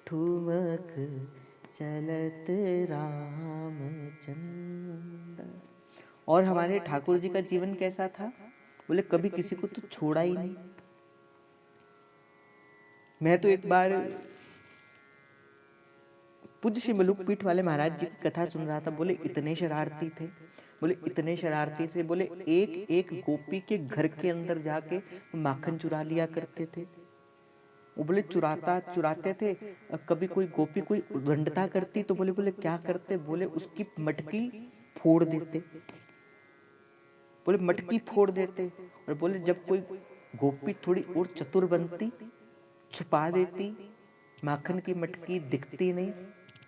ठुमक चलत रामचंद्र। और हमारे ठाकुर जी का जीवन कैसा था? बोले कभी किसी को तो छोड़ा ही नहीं। मैं तो एक बार पूज्य श्री मलुक पीठ वाले महाराज जी की कथा सुन रहा था। बोले इतने शरारती थे, बोले इतने शरारती थे, बोले एक एक गोपी के घर के अंदर जाके माखन चुरा लिया करते थे। वो बोले चुराते थे। कभी कोई गोपी कोई उद्दंडता करती तो बोले क्या करते? बोले उसकी मटकी फोड़ देते, बोले मटकी फोड़ देते। और बोले जब कोई गोपी थोड़ी और चतुर बनती, छुपा देती, माखन की मटकी दिखती नहीं,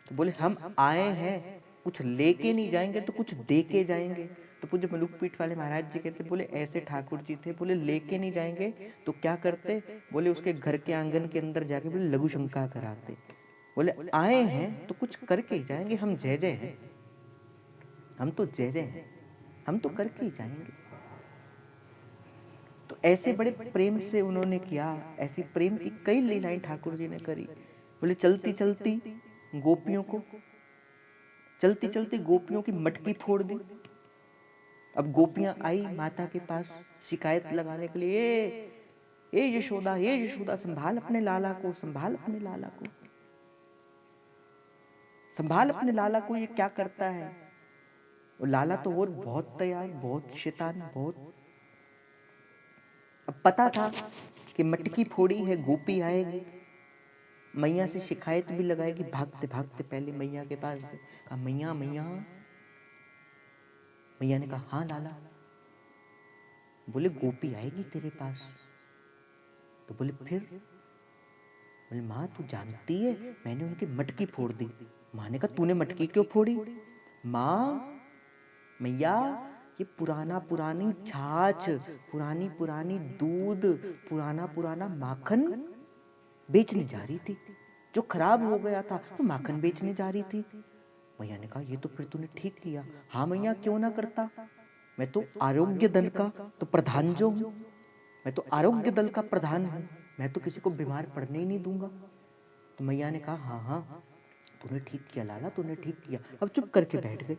तो बोले हम आए हैं, कुछ लेके नहीं जाएंगे तो कुछ दे के जाएंगे। तो पूज्य मलुक पीठ वाले महाराज जी कहते, बोले ऐसे ठाकुर जी थे। बोले लेके नहीं जाएंगे तो क्या करते? बोले उसके घर के आंगन के अंदर जाके बोले लघु शंका कराते। बोले आए हैं तो कुछ करके ही जाएंगे, हम जय जय हैं, हम तो जय जय हैं, हम तो करके ही जाएंगे। तो ऐसे बड़े प्रेम से उन्होंने किया। ऐसी प्रेम की कई लीलाएं ठाकुर जी ने करी। बोले चलती चलती गोपियों को, चलती चलती गोपियों की मटकी फोड़ दी। अब गोपियां आई माता के पास शिकायत लगाने के लिए, ए यशोदा संभाल अपने लाला को, संभाल अपने लाला को, संभाल अपने लाला को, ये क्या करता है? और लाला तो और बहुत तैयार, बहुत शैतान, बहुत। अब पता था कि मटकी फोड़ी है, गोपी आएगी, मैया से शिकायत भी लगाएगी। भागते भागते पहले मैया के पास गए, कहा मैया मैया। मैया ने कहा हाँ लाला। बोले गोपी आएगी तेरे पास। तो बोले फिर? बोले माँ तू जानती है मैंने उनकी मटकी फोड़ दी। माँ ने कहा तूने मटकी क्यों फोड़ी? माँ मैया ये पुरानी छाछ, पुरानी दूध, पुराना माखन बेचने जा रही थी, जो खराब हो गया था, तो माखन बेचने जा रही थी। मैया ने कहा ये तो फिर तूने ठीक किया। हाँ मैया क्यों ना करता, मैं तो आरोग्य दल का तो प्रधान जो हूँ, मैं तो आरोग्य दल का प्रधान हूँ, मैं तो किसी को बीमार पड़ने ही नहीं दूंगा। तो मैया ने कहा हाँ हाँ तूने ठीक किया लाला, तूने ठीक किया। अब चुप करके बैठ गए।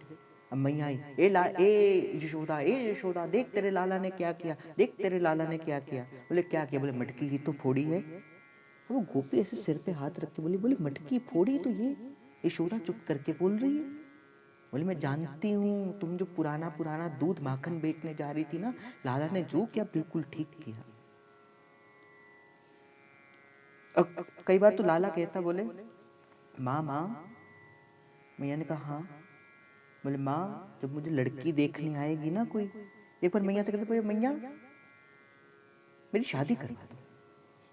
अब मैया आई, ए यशोदा देख तेरे लाला ने क्या किया, देख तेरे लाला ने क्या किया। बोले क्या किया? बोले मटकी ही तो फोड़ी है। वो गोपी ऐसे सिर पे हाथ रख के बोली मटकी फोड़ी तो ये? यशोदा चुप करके बोल रही है। बोले मैं जानती हूँ तुम जो पुराना दूध माखन बेचने जा रही थी ना, लाला ने जो किया बिल्कुल ठीक किया। कई बार तो लाला कहता, बोले माँ मैया ने कहा हाँ। बोले माँ जब मुझे लड़की देखने आएगी ना कोई, एक बार मैया से कहते मैया मेरी शादी करवा दो।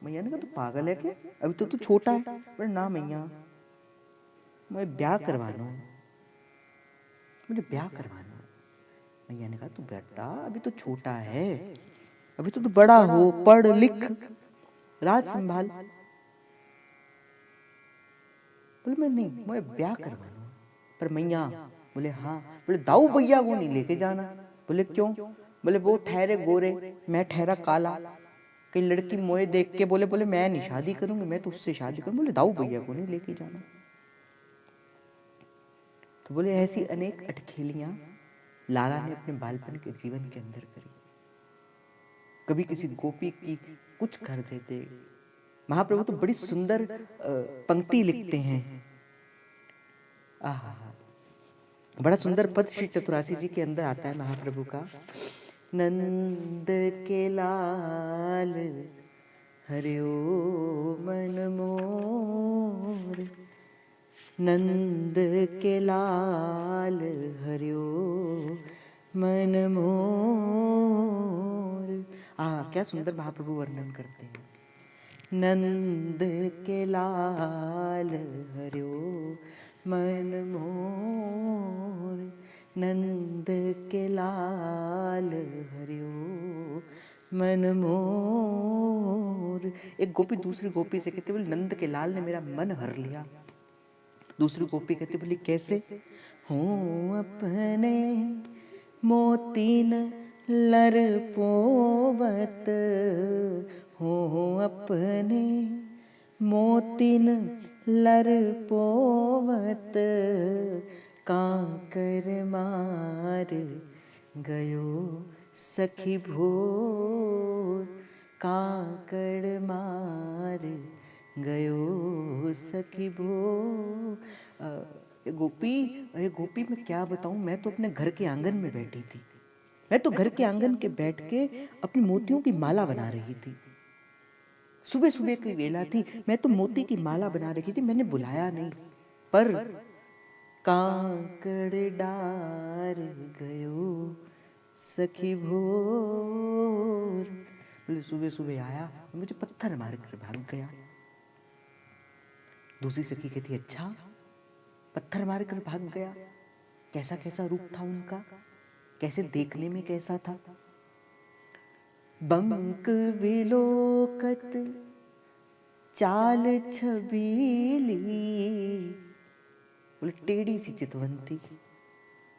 मैया ने कहा तू पागल है क्या, अभी तो तू छोटा है। बोले ना मैया मैं ब्याह करवाना, मुझे ब्याह करवाना। मैया ने कहा तू बेटा अभी तो छोटा है, अभी तो तू बड़ा हो, पढ़ लिख, राज संभाल। बोले मैं नहीं, मैं ब्याह करवाना। पर मैया, बोले हाँ। बोले दाऊ भैया वो नहीं लेके जाना। बोले क्यों? बोले वो ठहरे गोरे, मैं ठहरा काला, कई लड़की मोए देख के बोले मैं नहीं शादी करूंगी, मैं तो उससे शादी करूंगी। बोले दाऊ भैया को नहीं लेके जाना। तो बोले ऐसी अनेक अटखेलियां लाला ने अपने बालपन के जीवन के अंदर करी। कभी किसी गोपी की कुछ कर देते, महाप्रभु तो बड़ी सुंदर पंक्ति लिखते हैं। आहा, बड़ा सुंदर पद श्री चतुरासी जी के अंदर आता है महाप्रभु का। नंद के लाल हरिओ मन मोर, नंद के लाल हरिओ मन मोर। क्या सुंदर महाप्रभु वर्णन करते हैं। नंद के लाल हरिओ मन मोर, नंद के लाल हरिओ मन मोर। एक गोपी दूसरी गोपी से कहते बोले नंद के लाल ने मेरा मन हर लिया। दूसरी गोपी कहती बोली कैसे? हूँ अपने मोतीन लर पोवत, हूँ अपने मोतीन लर पोवत, कांकर मार गयो सखी भोर, कांकड़ मार गयो सखी भोर। ये गोपी मैं क्या बताऊं, मैं तो अपने घर के आंगन में बैठी थी। मैं तो घर के आंगन के बैठ के अपनी मोतियों की माला बना रही थी। सुबह सुबह की वेला थी, मैं तो मोती की माला बना रही थी। मैंने बुलाया नहीं, पर कांकड़ डार गयो सखी भोर। बोले सुबह सुबह आया, मुझे पत्थर मार कर भाग गया। दूसरी सखी कहती अच्छा, पत्थर मार कर भाग गया? कैसा कैसा रूप था उनका, कैसे देखने में कैसा था? बंक विलोकत चाल छबीली, बोले टेढ़ी सी चितवंती,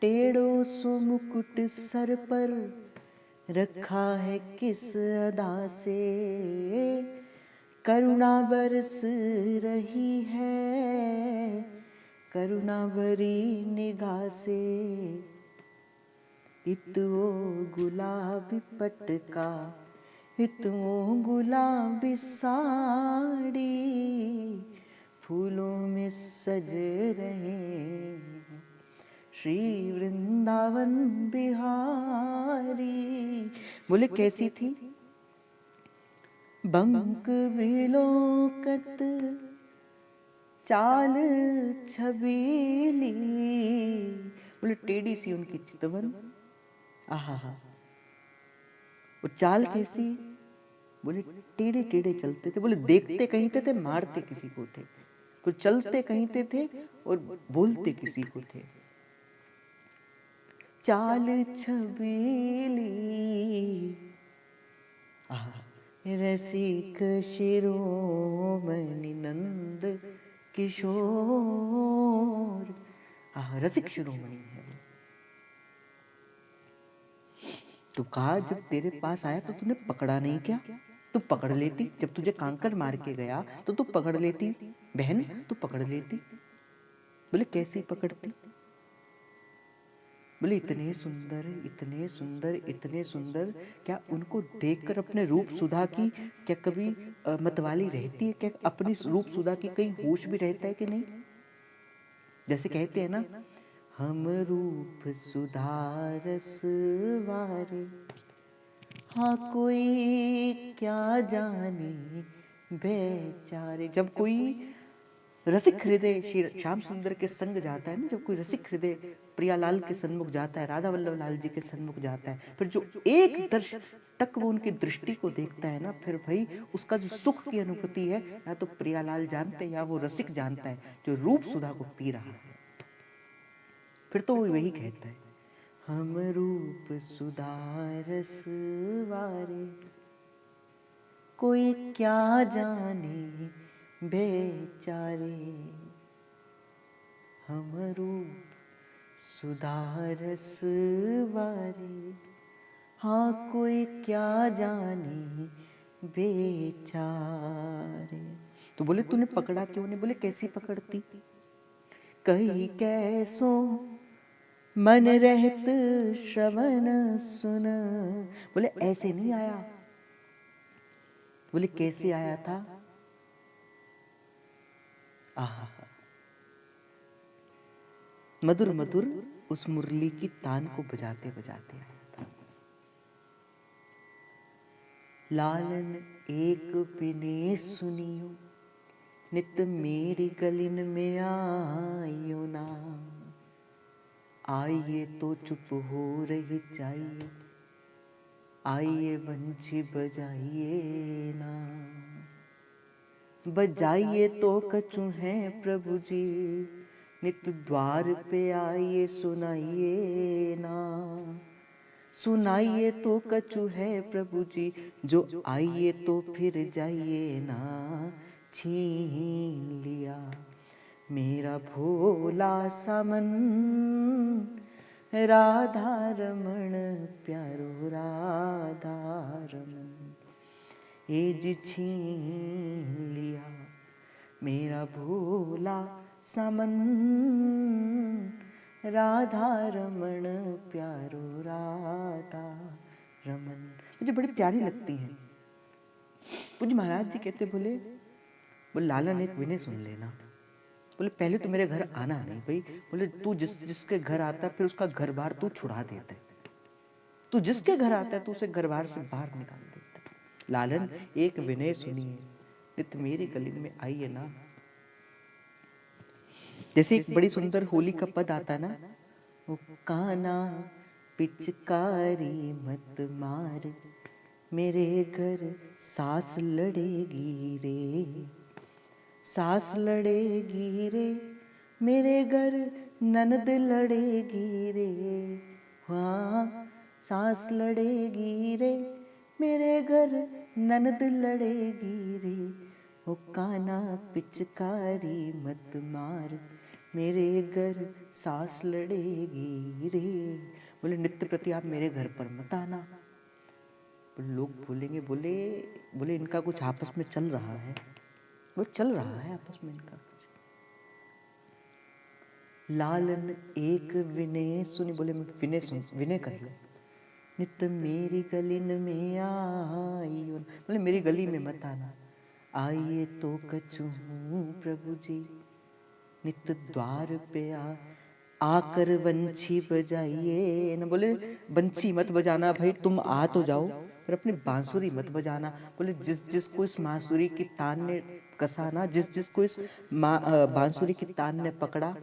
टेढ़ो सो मुकुट सर पर रखा है किस अदा से, करुणा बरस रही है करुणा भरी निगाह से। इतो गुलाबी पटका, इतो गुलाबी साड़ी, फूलों में सज रहे श्री वृंदावन बिहारी। बोले कैसी थी? बंक विलोकत चाल छबीली, बोले टेढ़ी सी उनकी चितवन। आहा, वो चाल कैसी? बोले टेढ़े टेढ़े चलते थे। बोले देखते कहीं थे मारते किसी को थे, तो चलते कहीं थे और बोलते किसी को थे। चाल छबीली, रसिक शिरोमणि नंद किशोर। रसिक शिरोमणि है। तो कहा जब तेरे पास आया तो तूने पकड़ा नहीं क्या? तू पकड़ लेती, जब तुझे कांकर मार के गया तो तू पकड़ लेती बहन, तू पकड़ लेती। बोले कैसे पकड़ती? बोले इतने सुंदर इतने सुंदर इतने सुंदर, क्या उनको देखकर अपने रूप सुधा की क्या कभी मतवाली रहती है? क्या अपनी रूप सुधा की कहीं होश भी रहता है कि नहीं? जैसे कहते हैं ना, हम रूप सुधारस वारे, हाँ कोई क्या जाने बेचारे। जब कोई रसिक हृदय श्री श्याम सुंदर के संग जाता है ना, जब कोई रसिक हृदय प्रियालाल के सन्मुख जाता है, राधा वल्लभ लाल जी के सन्मुख जाता है, फिर जो एक दर्श तक वो उनकी दृष्टि को देखता है ना, फिर भाई उसका जो सुख की अनुभूति है, या तो प्रियालाल जानते हैं या वो रसिक जानता है जो रूप सुधा को पी रहा है। फिर तो वो वही कहता है, हम रूप सुधारस वारे, कोई क्या जाने बेचारे। हम रूप सुधारस वारे, हाँ कोई क्या जाने बेचारे। तो बोले तूने पकड़ा क्यों नहीं? बोले कैसी पकड़ती? कहीं कैसो मन रहत श्रवण सुन। बोले ऐसे नहीं आया। बोले कैसे आया था? आहा, मधुर मधुर उस मुरली की तान को बजाते बजाते आया था। लालन एक बिने सुनियो, नित मेरी गलिन में आइयो ना। आइए तो चुप हो रही चाहिए, आइए बंशी बजाइए ना। बजाइए तो कछु है प्रभु जी, नित द्वार पे आइए सुनाइए ना। सुनाइए तो कछु है प्रभु जी, जो आइए तो फिर जाइए ना। छीन लिया मेरा भोला सा मन, राधा रमण प्यारो राधा रमण। ये जी छीन लिया मेरा भोला सा मन, राधा रमण प्यारो राधा रमन। मुझे बड़ी प्यारी लगती हैं। पूज्य महाराज जी कहते बोले लालन एक विनय सुन लेना। बोले पहले तो मेरे घर आना नहीं भाई। बोले तू जिसके घर आता है फिर उसका घर बार तू छुड़ा देता है। तू जिसके घर आता है तू उसे घर बार से बाहर निकाल देता है। लालन एक विनय सुनिए, नित मेरी गली में आइए ना। जैसे एक बड़ी सुंदर होली का पद आता ना, वो काना पिचकारी मत मार, मेरे घर सास लड़ेगी रे। सास लड़ेगी रे मेरे घर, ननद लड़ेगी रे। हाँ सास लड़ेगी रे मेरे घर, ननद लड़ेगी रे। ओ काना पिचकारी मत मार, मेरे घर सास लड़ेगी रे। बोले नित्य प्रति आप मेरे घर पर मत आना। लोग बोलेंगे, बोले बोले इनका कुछ आपस में चल रहा है। वो चल रहा है आपस में इनका कुछ। लालन एक विनय सुनी। बोले विनय सुन, विनय कर लो। नित मेरी गलिन में आइयो, बोले मेरी गली में मत आना। आइए तो कछु प्रभु जी, नित द्वार पे आकर बंशी बजाइए न। बोले बंशी मत बजाना भाई, तुम आ तो जाओ पर अपनी बांसुरी मत बजाना। बोले जिस जिसको इस बांसुरी की तान ने कसा ना, जिस जिसको इस बांसुरी की तान ने पकड़ा,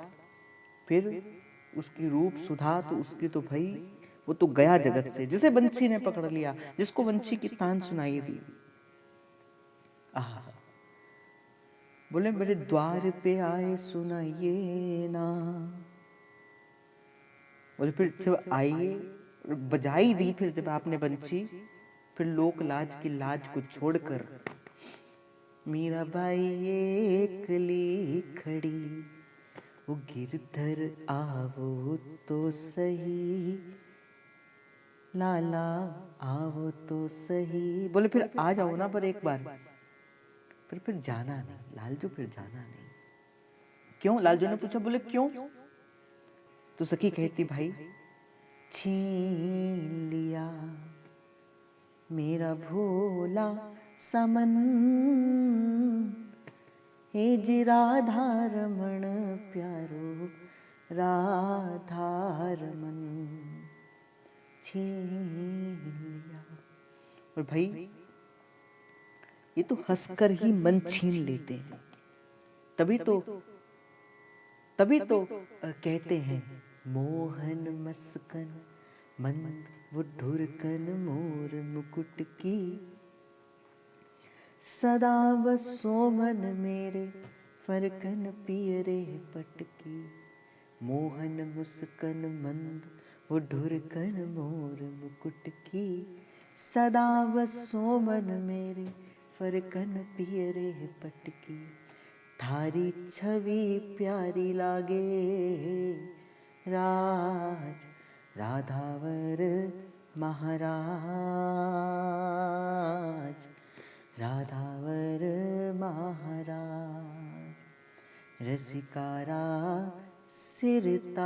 फिर उसकी रूप सुधा तो उसकी तो भाई वो तो गया जगत से। जिसे बंशी ने पकड़ लिया, जिसको बंशी की तान सुनाई दी। आहा, बोले मेरे द्वार पे आए सुनाइए ना। बोले फिर जब आइए, बजाई दी फिर जब आपने बंशी, फिर लोक लाज की लाज को छोड़कर मीराबाई एकली खड़ी, वो गिरधर आवो तो सही, लाला आवो तो सही। बोले फिर आ जाओ ना पर एक बार, फिर जाना नहीं लालजू, फिर जाना नहीं। क्यों? लालजू ने पूछा। बोले क्यों? तो सखी कहती भाई छीन लिया मेरा भोला समन, हे जी राधा रमण प्यारो राधा रमन। छीन लिया। और भाई ये तो हंसकर ही मन छीन लेते हैं। तभी तो कहते हैं मोहन मस्कन मंद वो ढुरकन मोर मुकुट की, सदा बसो मन मेरे फरकन पियरे पटकी। मोहन मुस्कन मंद वो ढुरकन मोर मुकुट की, सदा बसो मन मेरे फरकन पियरे पटकी। थारी छवि प्यारी लागे राज राधावर महाराज, राधावर महाराज। रसिकारा सिरताज,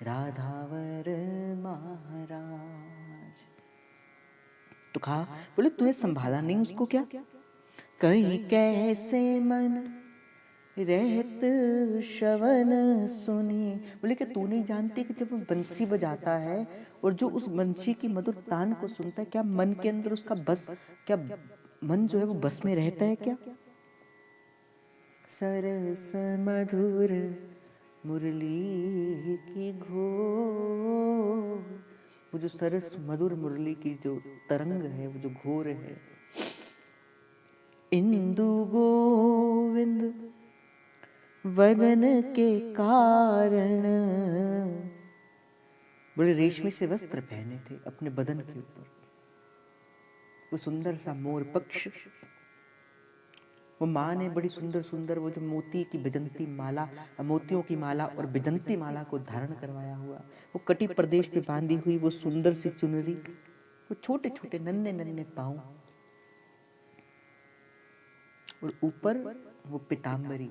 राधावर महाराज। तो कहा, बोले तूने संभाला नहीं उसको क्या? कहीं कैसे मन रहत श्रवण सुनी। बोले कि तू नहीं जानती कि जब वो बंसी बजाता है और जो उस बंसी की मधुर तान को सुनता है, क्या मन के अंदर उसका बस, क्या मन जो है वो बस में रहता है क्या? सरस मधुर मुरली की घोर, वो जो सरस मधुर मुरली की जो तरंग है, वो जो घोर है। इंदु गोविंद वदन के कारण, बड़े रेशमी से वस्त्र पहने थे अपने बदन के ऊपर। वो सुंदर सा मोर पक्ष, वो माँ ने बड़ी सुंदर सुंदर वो जो मोती की बिजंती माला, मोतियों की माला और बिजंती माला को धारण करवाया हुआ, वो कटी प्रदेश पे बांधी हुई वो सुंदर सी चुनरी, वो छोटे छोटे नन्हे नन्हे पाँव, और ऊपर वो पीतांबरी,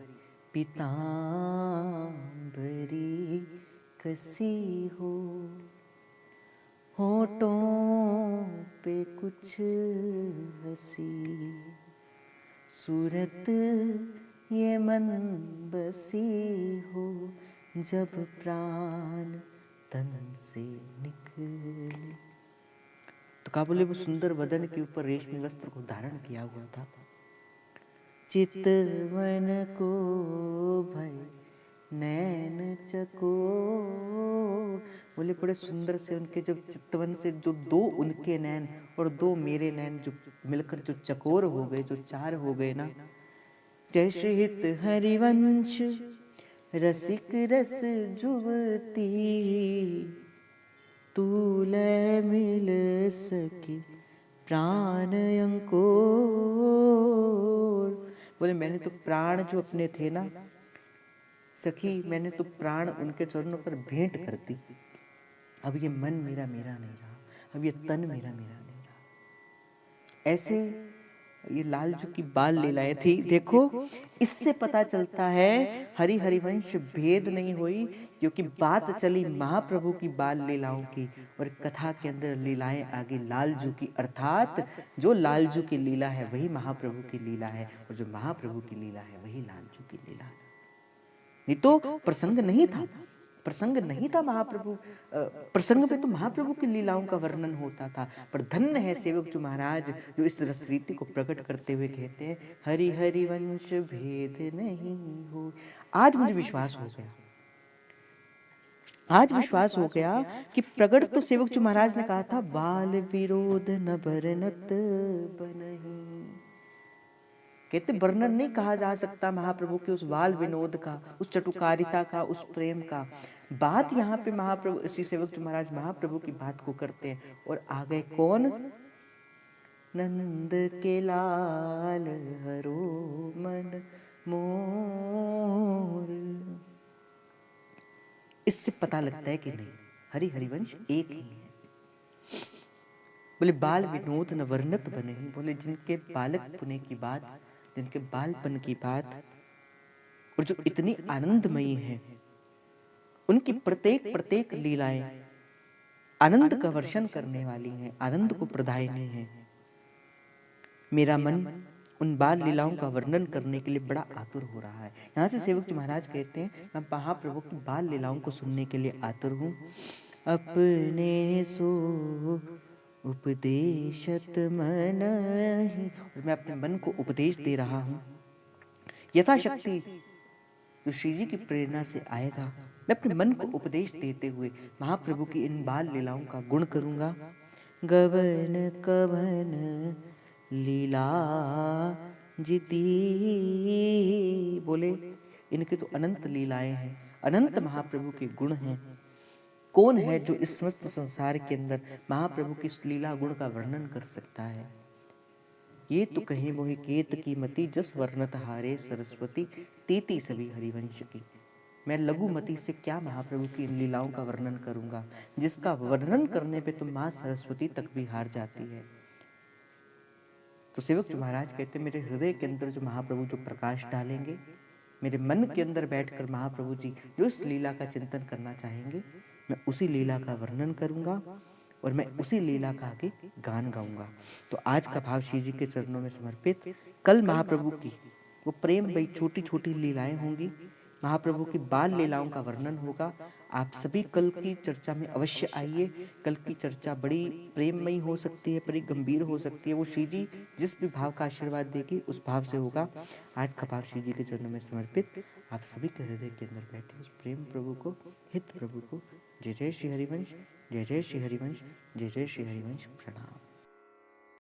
पीतांबरी कसी हो, होठों पे कुछ हंसी, सूरत ये मन बसी हो, जब प्राण तन से निकले। तो का बोले वो सुंदर बदन के ऊपर रेशमी वस्त्र को धारण किया हुआ था। चितवन को भय नैन चकोर, बोले बड़े सुंदर से उनके जब चितवन से जो दो उनके नैन और दो मेरे नैन जो मिलकर जो चकोर हो गए, जो चार हो गए ना। जैसे हित हरिवंश रसिक रस जुवती, तूल मिल सकी प्राण अंकुर। बोले मैंने तो प्राण जो अपने थे ना सखी, मैंने तो प्राण उनके चरणों पर भेंट कर दी। अब ये मन मेरा मेरा नहीं रहा, अब ये तन मेरा मेरा नहीं रहा। ऐसे ये लालजू की बाल लीलाएं थी। देखो इससे पता चलता है हरि हरिवंश भेद नहीं हुई, क्योंकि बात चली महाप्रभु की बाल लीलाओं की और कथा के अंदर लीलाएं आगे लालजू की, अर्थात जो लालजू की लीला है वही महाप्रभु की लीला है और जो महाप्रभु की लीला है वही लालजू की लीला है। नहीं तो प्रसंग नहीं था, प्रसंग नहीं था महाप्रभु, प्रसंग पे तो महाप्रभु की लीलाओं का वर्णन होता था। पर धन्य है सेवक जो महाराज जो इस रसरीति को प्रकट करते हुए कहते हैं हरि हरि वंश भेद नहीं हो। आज मुझे विश्वास हो गया, आज विश्वास हो गया कि प्रगट तो सेवक जो महाराज ने कहा था बाल विरोध न बरनत बनहि। कहते वर्णन नहीं कहा जा सकता महाप्रभु के उस बाल विनोद का, उस चटुकारिता का, उस प्रेम का। बात यहाँ पे महाप्रभु श्री सेवक जो महाराज महाप्रभु की बात को करते हैं और आ गए कौन? नंद के लाल हरो मन मोर। इससे पता लगता है कि नहीं हरि हरिवंश एक ही है। बोले बाल विनोद न वर्णत बने, बोले जिनके बालक पुने की बात, जिनके बालपन की बात और जो इतनी आनंदमयी है, उनकी प्रत्येक प्रत्येक लीलाएं आनंद का वर्षण करने वाली हैं, आनंद को प्रदायिनी हैं। मेरा मन उन बाल लीलाओं का वर्णन करने के लिए बड़ा आतुर हो रहा है। यहाँ से सेवक जी महाराज कहते हैं मैं महाप्रभु की बाल लीलाओं को सुनने के लिए आतुर हूँ। अपने सो उपदेशत मन ही, और मैं अपने मन को उपदेश दे रहा हूँ यथाशक्ति जो श्री जी की प्रेरणा से आएगा। मैं अपने मन को उपदेश देते हुए महाप्रभु की इन बाल लीलाओं का गुण करूंगा। गवन कवन लीला जिती, बोले इनके तो अनंत लीलाएं हैं, अनंत महाप्रभु के गुण हैं। कौन है जो इस समस्त संसार के अंदर महाप्रभु की इस लीला गुण का वर्णन कर सकता है? ये तो कहे मोहि केत की मति, जस वर्णत हारे सरस्वती, तेती सभी हरिवंश की। मैं लघुमति से क्या महाप्रभु की इन लीलाओं का वर्णन करूंगा, जिसका वर्णन करने पे तो माँ सरस्वती तक भी हार जाती है। तो सेवक जो महाराज कहते मेरे हृदय के अंदर जो महाप्रभु जो प्रकाश डालेंगे, मेरे मन के अंदर बैठकर महाप्रभु जी जो इस लीला का चिंतन करना चाहेंगे, मैं उसी लीला का वर्णन करूंगा। और मैं उसी लीला का आगे गान गाऊंगा। तो आज का भाव श्री जी के चरणों में समर्पित। कल महाप्रभु की वो प्रेम भई छोटी छोटी लीलाएं होंगी, महाप्रभु की बाल लीलाओं का वर्णन होगा। आप सभी कल की चर्चा में अवश्य आइए। कल की चर्चा बड़ी प्रेममयी हो सकती है, बड़ी गंभीर हो सकती है। वो श्री जी जिस भी भाव का आशीर्वाद देगी उस भाव से होगा। आज का भाव श्री जी के चरणों में समर्पित। आप सभी के हृदय के अंदर बैठे उस प्रेम प्रभु को, हित प्रभु को। जय जय श्री हरिवंश, जय जय श्री हरिवंश, जय जय श्री हरिवंश। प्रणाम।